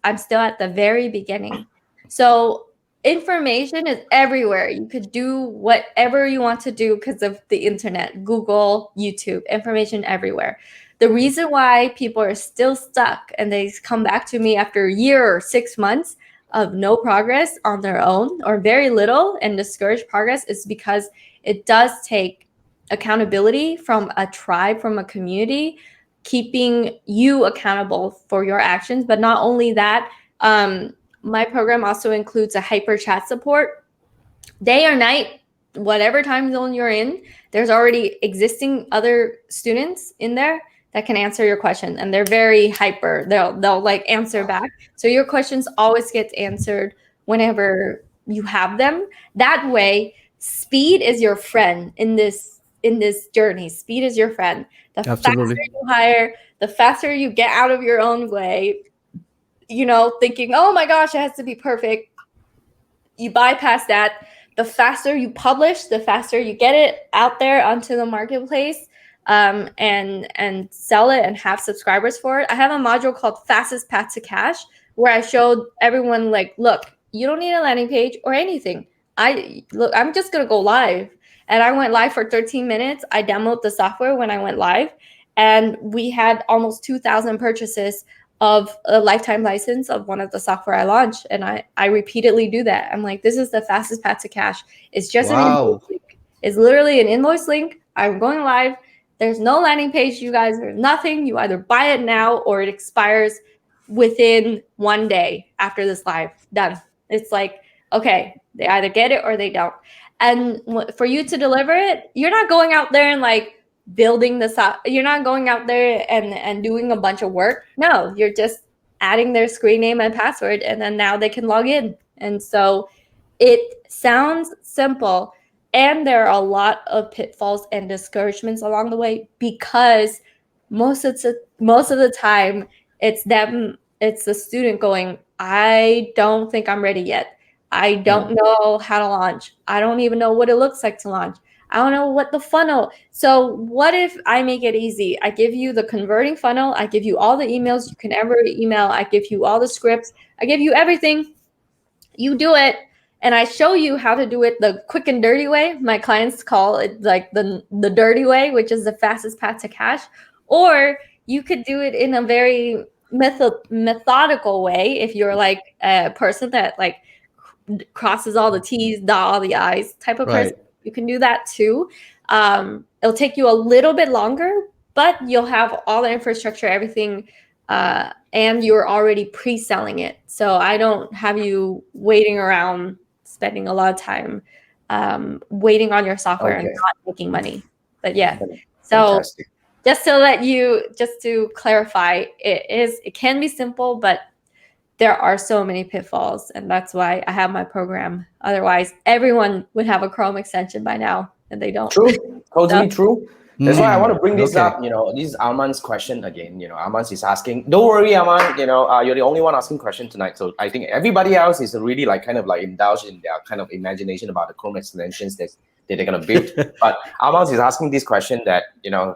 the very beginning. So information is everywhere. You could do whatever you want to do because of the internet, Google, YouTube, information everywhere. The reason why people are still stuck and they come back to me after a year or 6 months of no progress on their own or very little and discouraged progress is because it does take accountability from a tribe, from a community, keeping you accountable for your actions. But not only that, my program also includes a hyper chat support. Day or night, whatever time zone you're in, there's already existing other students in there that can answer your question, and they're very hyper. They'll like answer back. So your questions always get answered whenever you have them. That way, speed is your friend in this journey. Speed is your friend. The Absolutely. faster you hire, the faster you get out of your own way, thinking, oh my gosh, it has to be perfect. You bypass that. The faster you publish, the faster you get it out there onto the marketplace, and sell it and have subscribers for it. I have a module called Fastest Path to Cash where I showed everyone, like, look, you don't need a landing page or anything. I'm just going to go live. And I went live for 13 minutes. I demoed the software when I went live, and we had almost 2,000 purchases of a lifetime license of one of the software I launched. And I repeatedly do that. I'm like, this is the fastest path to cash. It's just an invoice link. It's literally an invoice link. I'm going live. There's no landing page, you guys. There's nothing. You either buy it now or it expires within 1 day after this live. Done. It's like, okay, they either get it or they don't. And for you to deliver it, you're not going out there and like building this up. You're not going out there and doing a bunch of work. No, you're just adding their screen name and password, and then now they can log in. And so it sounds simple, and there are a lot of pitfalls and discouragements along the way because most of the time it's the student going, I don't think I'm ready yet. I don't know how to launch. I don't even know what it looks like to launch. I don't know what the funnel. So what if I make it easy? I give you the converting funnel. I give you all the emails you can ever email. I give you all the scripts. I give you everything. You do it. And I show you how to do it the quick and dirty way. My clients call it like the dirty way, which is the fastest path to cash. Or you could do it in a very methodical way if you're like a person that like crosses all the T's, dot all the I's type of person. You can do that too. It'll take you a little bit longer, but you'll have all the infrastructure, everything, and you're already pre-selling it. So I don't have you waiting around, spending a lot of time waiting on your software and not making money. But yeah, so Fantastic. just to clarify, it can be simple, but there are so many pitfalls, and that's why I have my program. Otherwise, everyone would have a Chrome extension by now, and they don't. True, totally true. That's why I want to bring this Okay. up. This is Arman's question again. Arman is asking. Don't worry, Arman. You're the only one asking question tonight. So I think everybody else is really like kind of like indulged in their kind of imagination about the Chrome extensions that they're gonna build. But Arman is asking this question that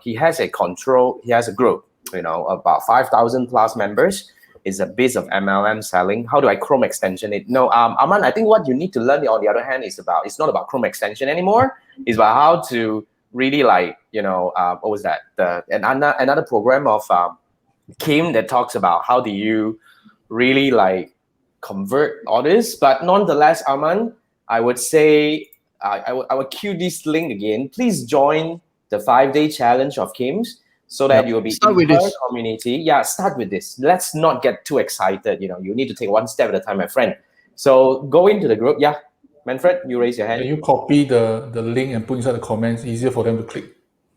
he has a group. About 5,000 plus members. Is a base of MLM selling. How do I Chrome extension it? No, Arman, I think what you need to learn on the other hand it's not about Chrome extension anymore. It's about how to really like, what was that? Another program of Kim that talks about how do you really like convert orders. But nonetheless, Arman, I would say, I would cue this link again. Please join the 5-day challenge of Kim's. so that Yep. you will be Start in with her this. community. Yeah, start with this. Let's not get too excited. You need to take one step at a time, my friend. So go into the group. Yeah, Manfred, you raise your Can hand. you copy the link and put inside the comments? Easier for them to click.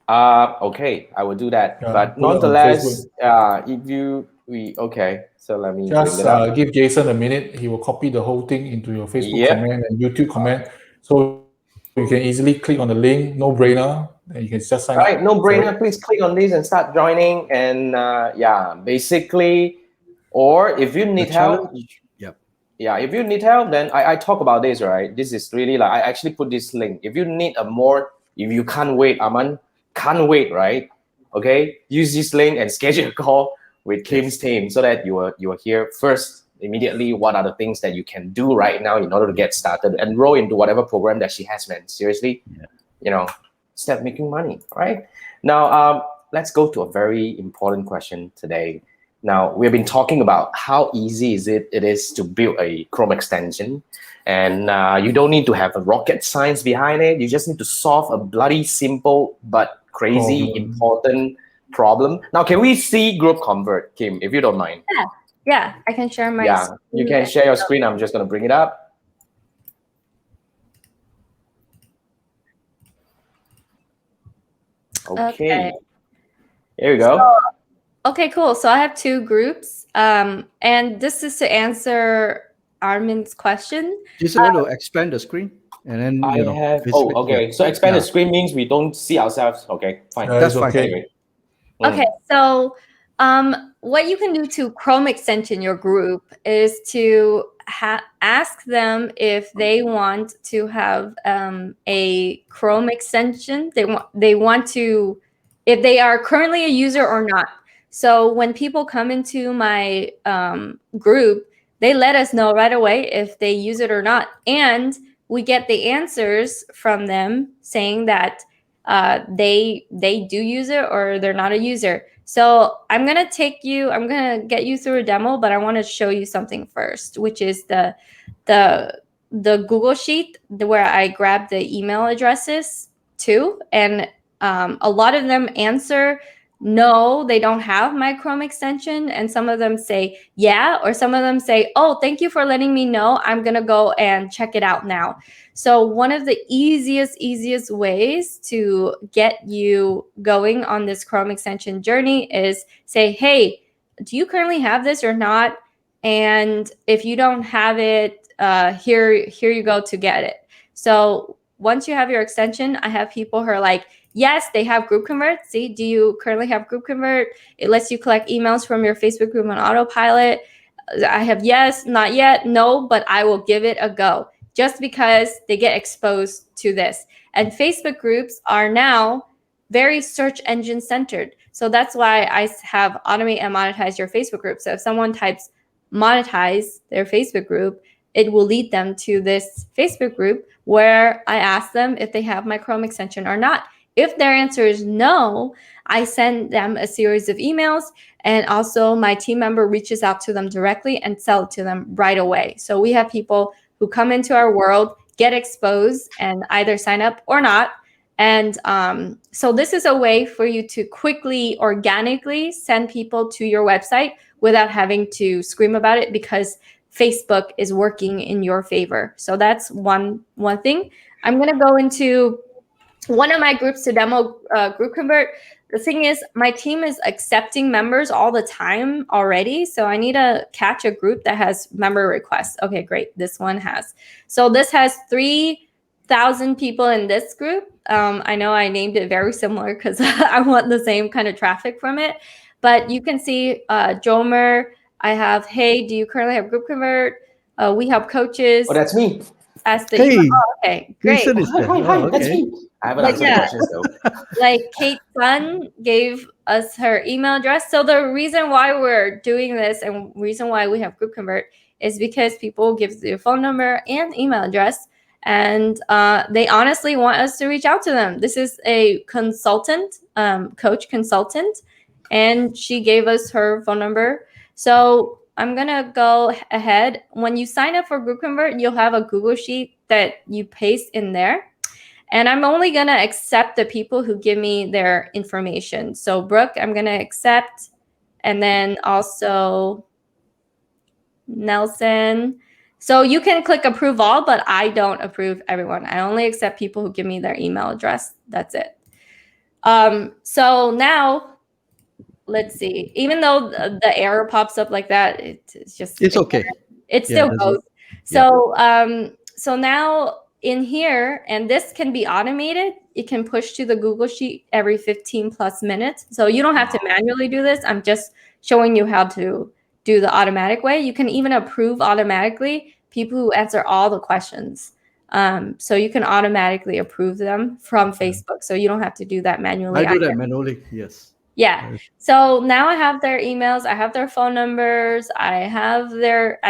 Okay, I will do that. Yeah, But put it on nonetheless, Facebook. if we okay, so let me bring Just it up. give Jason a minute. He will copy the whole thing into your Facebook Yep. comment and YouTube comment. So you can easily click on the link, no brainer, and you can just sign Right, up. no for brainer. it. Please click on this and start joining. And basically, or if you The need help, challenge. Yep. yeah, if you need help, then I talk about this, right? This is really like I actually put this link. If you need if you can't wait, Aman, can't wait, right? Okay, use this link and schedule a call with Kim's team so that you are here first immediately. What are the things that you can do right now in order to get started? Enroll into whatever program that she has, man. Seriously, start making money, right? Now, let's go to a very important question today. Now, we've been talking about how easy it is to build a Chrome extension. And you don't need to have a rocket science behind it. You just need to solve a bloody simple but crazy important problem. Now, can we see group convert, Kim, if you don't mind? Yeah, I can share my Yeah, screen. you can share your screen. I'm just going to bring it up. Okay. Here we go. Okay, cool. So I have two groups, and this is to answer Armin's question. Just want to expand the screen, and then I have. basically- Oh, okay. yeah. So expand the Yeah. screen means we don't see ourselves. Okay, fine. That's It's fine. okay. Anyway. Okay, so what you can do to Chrome extension your group is to ask them if they want to have a Chrome extension. They want to, if they are currently a user or not. So when people come into my group, they let us know right away if they use it or not, and we get the answers from them saying that they do use it or they're not a user. So I'm gonna get you through a demo, but I want to show you something first, which is the Google Sheet where I grab the email addresses too, and a lot of them answer no, they don't have my Chrome extension, and some of them say yeah, or some of them say, oh, thank you for letting me know. I'm gonna go and check it out now. So one of the easiest ways to get you going on this Chrome extension journey is say, hey, do you currently have this or not? And if you don't have it, here you go to get it. So once you have your extension, I have people who are like, yes, they have Group Convert. See, do you currently have Group Convert? It lets you collect emails from your Facebook group on autopilot. I have yes, not yet, no, but I will give it a go just because they get exposed to this. And Facebook groups are now very search engine centered. So that's why I have automate and monetize your Facebook group. So if someone types monetize their Facebook group, it will lead them to this Facebook group where I ask them if they have my Chrome extension or not. If their answer is no, I send them a series of emails, and also my team member reaches out to them directly and sell it to them right away. So we have people who come into our world, get exposed, and either sign up or not. And so this is a way for you to quickly, organically send people to your website without having to scream about it, because Facebook is working in your favor. So that's one thing. I'm going to go into one of my groups to demo Group Convert. The thing is, my team is accepting members all the time already. So I need to catch a group that has member requests. Okay, great. This one has. So this has 3,000 people in this group. I know I named it very similar because I want the same kind of traffic from it. But you can see Jomer, I have, hey, do you currently have Group Convert? We help coaches. Oh, that's me. As the Hey, okay, great. Jason is there. Hi, that's Okay. me. I haven't But answered the yeah. questions though. Like Kate Sun gave us her email address. So the reason why we're doing this and reason why we have Group Convert is because people give their phone number and email address, and they honestly want us to reach out to them. This is a consultant, coach consultant, and she gave us her phone number. So I'm gonna go ahead. When you sign up for Group Convert, you'll have a Google Sheet that you paste in there. And I'm only going to accept the people who give me their information. So Brooke, I'm going to accept. And then also Nelson. So you can click approve all, but I don't approve everyone. I only accept people who give me their email address. That's it. So now let's see. Even though the error pops up like that, it's just It's okay. It Yeah, still that's goes. So now in here, and this can be automated. It can push to the Google Sheet every 15 plus minutes. So you don't have to manually do this. I'm just showing you how to do the automatic way. You can even approve automatically people who answer all the questions. So you can automatically approve them from Facebook. So you don't have to do that manually. I do that manually. Yes. Yeah. So now I have their emails, I have their phone numbers, I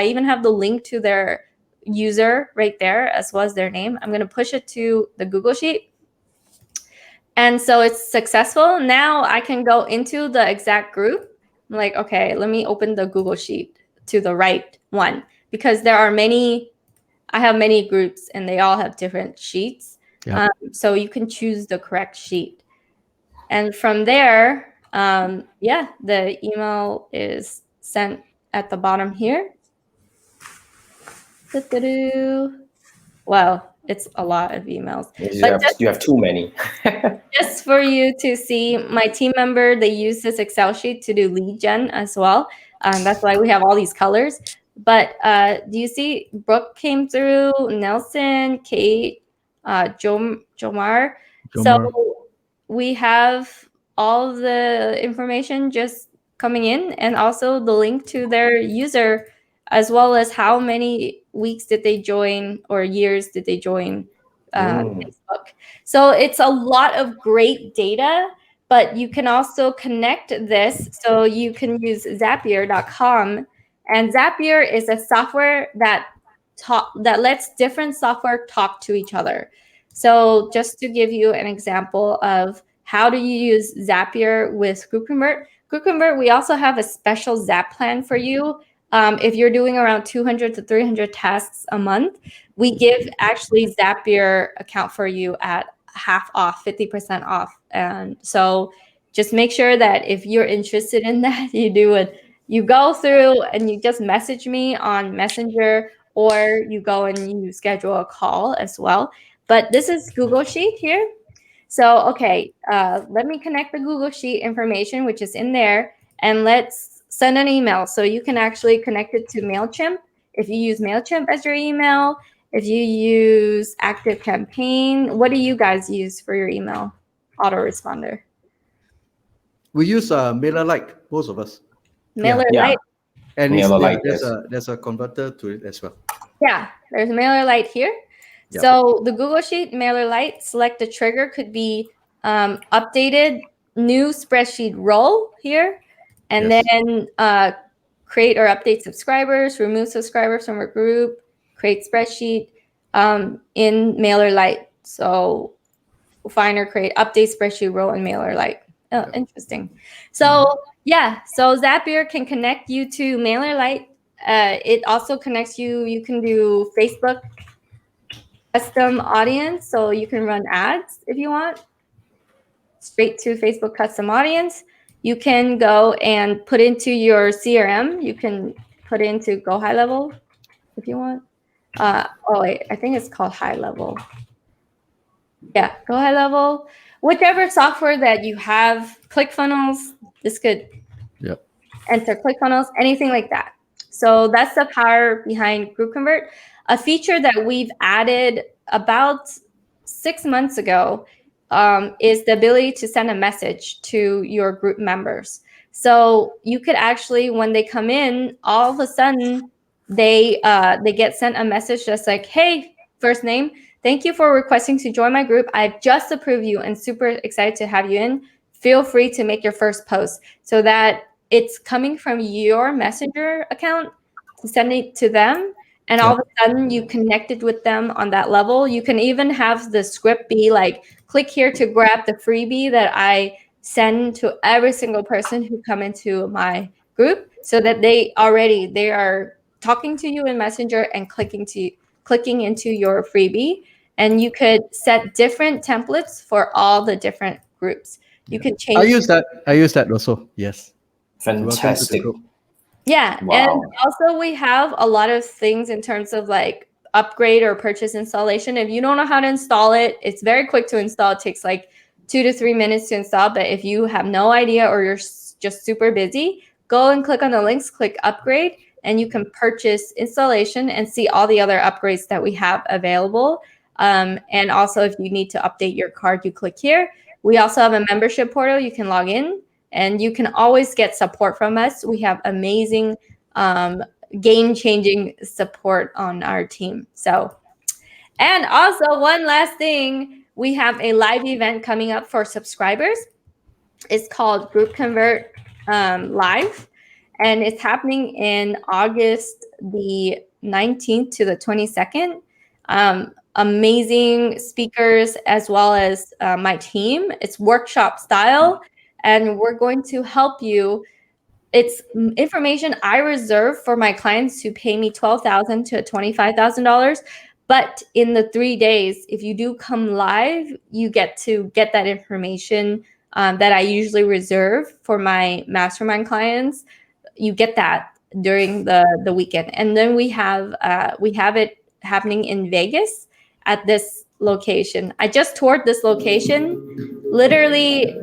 even have the link to their user right there as well as their name. I'm going to push it to the Google Sheet. And so it's successful. Now I can go into the exact group. I'm like, okay, let me open the Google Sheet to the right one because I have many groups and they all have different sheets. Yeah. So you can choose the correct sheet. And from there, the email is sent at the bottom here. Well, it's a lot of emails. You have too many. Just for you to see, my team member, they use this Excel sheet to do lead gen as well. That's why we have all these colors. But do you see Brooke came through, Nelson, Kate, Jomar. So we have all the information just coming in and also the link to their user as well as how many weeks did they join or years did they join Facebook. So it's a lot of great data, but you can also connect this. So you can use Zapier.com, and Zapier is a software that lets different software talk to each other. So just to give you an example of how do you use Zapier with GroupConvert, we also have a special Zap plan for you. If you're doing around 200 to 300 tasks a month, we give actually Zapier account for you at half off, 50% off. And so just make sure that if you're interested in that, you do it. You go through and you just message me on Messenger, or you go and you schedule a call as well. But this is Google Sheet here. So, okay, let me connect the Google Sheet information, which is in there, and let's send an email. So you can actually connect it to MailChimp. If you use MailChimp as your email, if you use ActiveCampaign, what do you guys use for your email autoresponder? We use MailerLite, most of us. MailerLite. And MailerLite, there's a converter to it as well. Yeah, there's MailerLite here. Yep. So the Google Sheet, MailerLite, select the trigger could be updated new spreadsheet role here, and then create or update subscribers, remove subscribers from a group, create spreadsheet in MailerLite. So find or create update spreadsheet role in MailerLite. Oh, interesting. So so Zapier can connect you to MailerLite. It also connects you. You can do Facebook custom audience, so you can run ads if you want straight to Facebook custom audience. You can go and put into your CRM. You can put into Go High Level if you want. I think it's called High Level. Yeah, Go High Level. Whichever software that you have, ClickFunnels, this could enter ClickFunnels, anything like that. So that's the power behind GroupConvert. A feature that we've added about 6 months ago is the ability to send a message to your group members. So you could actually, when they come in, all of a sudden they get sent a message just like, hey, first name, thank you for requesting to join my group. I've just approved you and super excited to have you in. Feel free to make your first post, so that it's coming from your Messenger account to send it to them. And all of a sudden you connected with them on that level. You can even have the script be like, click here to grab the freebie that I send to every single person who come into my group, so that they are talking to you in Messenger and clicking into your freebie. and you could set different templates for all the different groups. You could change. I use that also. Yes. Welcome to the Fantastic. group. Yeah. Wow. And also we have a lot of things in terms of like upgrade or purchase installation. If you don't know how to install it, it's very quick to install. It takes like 2 to 3 minutes to install. But if you have no idea or you're just super busy, go and click on the links, click upgrade, and you can purchase installation and see all the other upgrades that we have available. And also if you need to update your card, you click here. We also have a membership portal. You can log in and you can always get support from us. We have amazing game-changing support on our team. So, and also one last thing, we have a live event coming up for subscribers. It's called Group Convert Live, and it's happening in August the 19th to the 22nd. Amazing speakers as well as my team. It's workshop style, and we're going to help you. It's information I reserve for my clients who pay me $12,000 to $25,000. But in the 3 days, if you do come live, you get to get that information that I usually reserve for my mastermind clients. You get that during the weekend. And then we have it happening in Vegas at this location. I just toured this location literally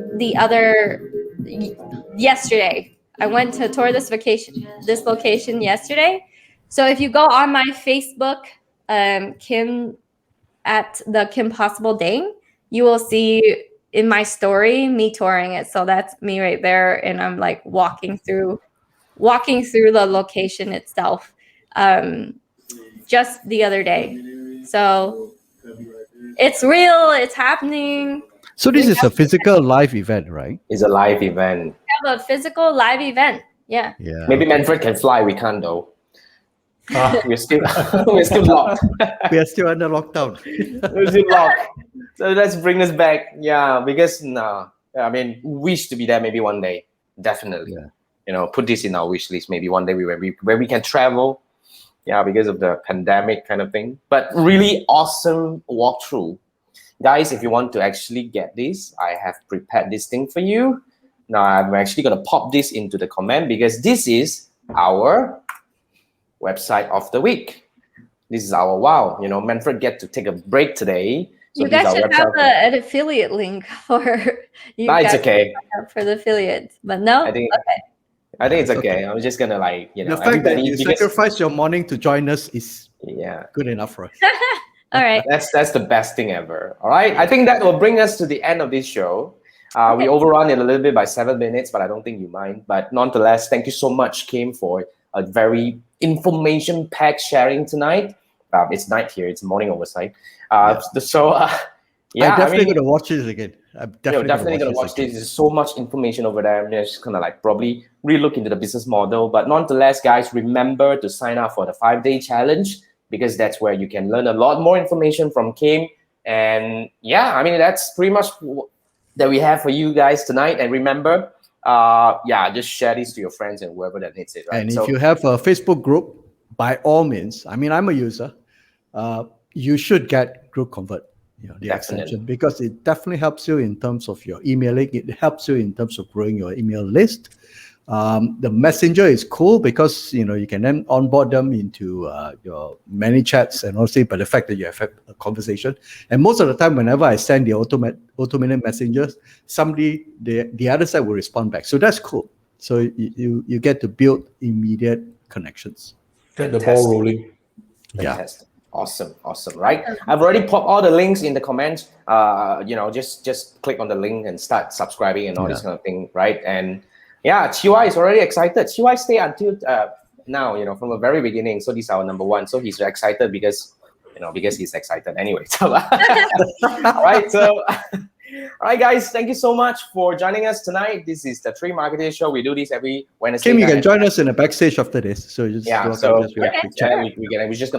yesterday. I went to tour this location yesterday. So if you go on my Facebook, Kim at the Kim Possible Dang, you will see in my story me touring it. So that's me right there, and I'm like walking through the location itself just the other day. So it's real, it's happening. So this is a physical live event, right? It's a live event. We have a physical live event. Yeah. Yeah. Maybe Manfred can fly. We can't though. We're still locked. We are still under lockdown. We're still locked. So let's bring this back. Yeah, because I mean, wish to be there maybe one day. Definitely. Yeah. You know, put this in our wish list. Maybe one day where we can travel. Yeah, because of the pandemic kind of thing. But really awesome walkthrough. Guys, if you want to actually get this, I have prepared this thing for you. Now I'm actually going to pop this into the comment because this is our website of the week. This is our wow. You know, Manfred get to take a break today. So you guys should have an affiliate link for you. No, it's okay. For the affiliates, but no, I think it's okay. I'm just gonna The fact that you sacrifice your morning to join us is good enough for us. All right. That's the best thing ever. All right. I think that will bring us to the end of this show. We overrun it a little bit by 7 minutes, but I don't think you mind. But nonetheless, thank you so much, Kim, for a very information-packed sharing tonight. It's night here. It's morning oversight. I'm definitely going to watch this again. I'm definitely going to watch this. There's so much information over there. I'm just going to like probably relook into the business model. But nonetheless, guys, remember to sign up for the 5-day challenge because that's where you can learn a lot more information from Kim. And yeah, I mean, that's pretty much that we have for you guys tonight. And remember, just share this to your friends and whoever that needs it. Right? And if you have a Facebook group, by all means, I mean, I'm a user. You should get Group Convert, the extension, because it definitely helps you in terms of your emailing. It helps you in terms of growing your email list. The messenger is cool because you can then onboard them into your many chats and also by the fact that you have a conversation. And most of the time, whenever I send the automated messengers, somebody the other side will respond back. So that's cool. So you get to build immediate connections. Get the ball rolling. Fantastic. Awesome. Right. I've already popped all the links in the comments. Just click on the link and start subscribing and all this kind of thing. Right. And yeah, Chiwai is already excited. Chiwai stay until now, from the very beginning. So this is our number one. So he's excited because he's excited anyway. So, all right. So, all right, guys. Thank you so much for joining us tonight. This is the 3 Marketeers Show. We do this every Wednesday. Kim, you can join us in the backstage after this. So we're just going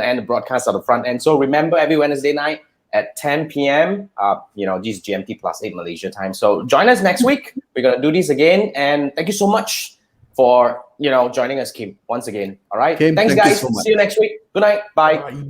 to end the broadcast at the front end. So remember, every Wednesday night at 10 p.m. This is GMT +8 Malaysia time. So join us next week. We're gonna do this again, and thank you so much for joining us, Kim, once again. All right, Kim, thanks, guys. So see you next week. Good night. Bye. Bye.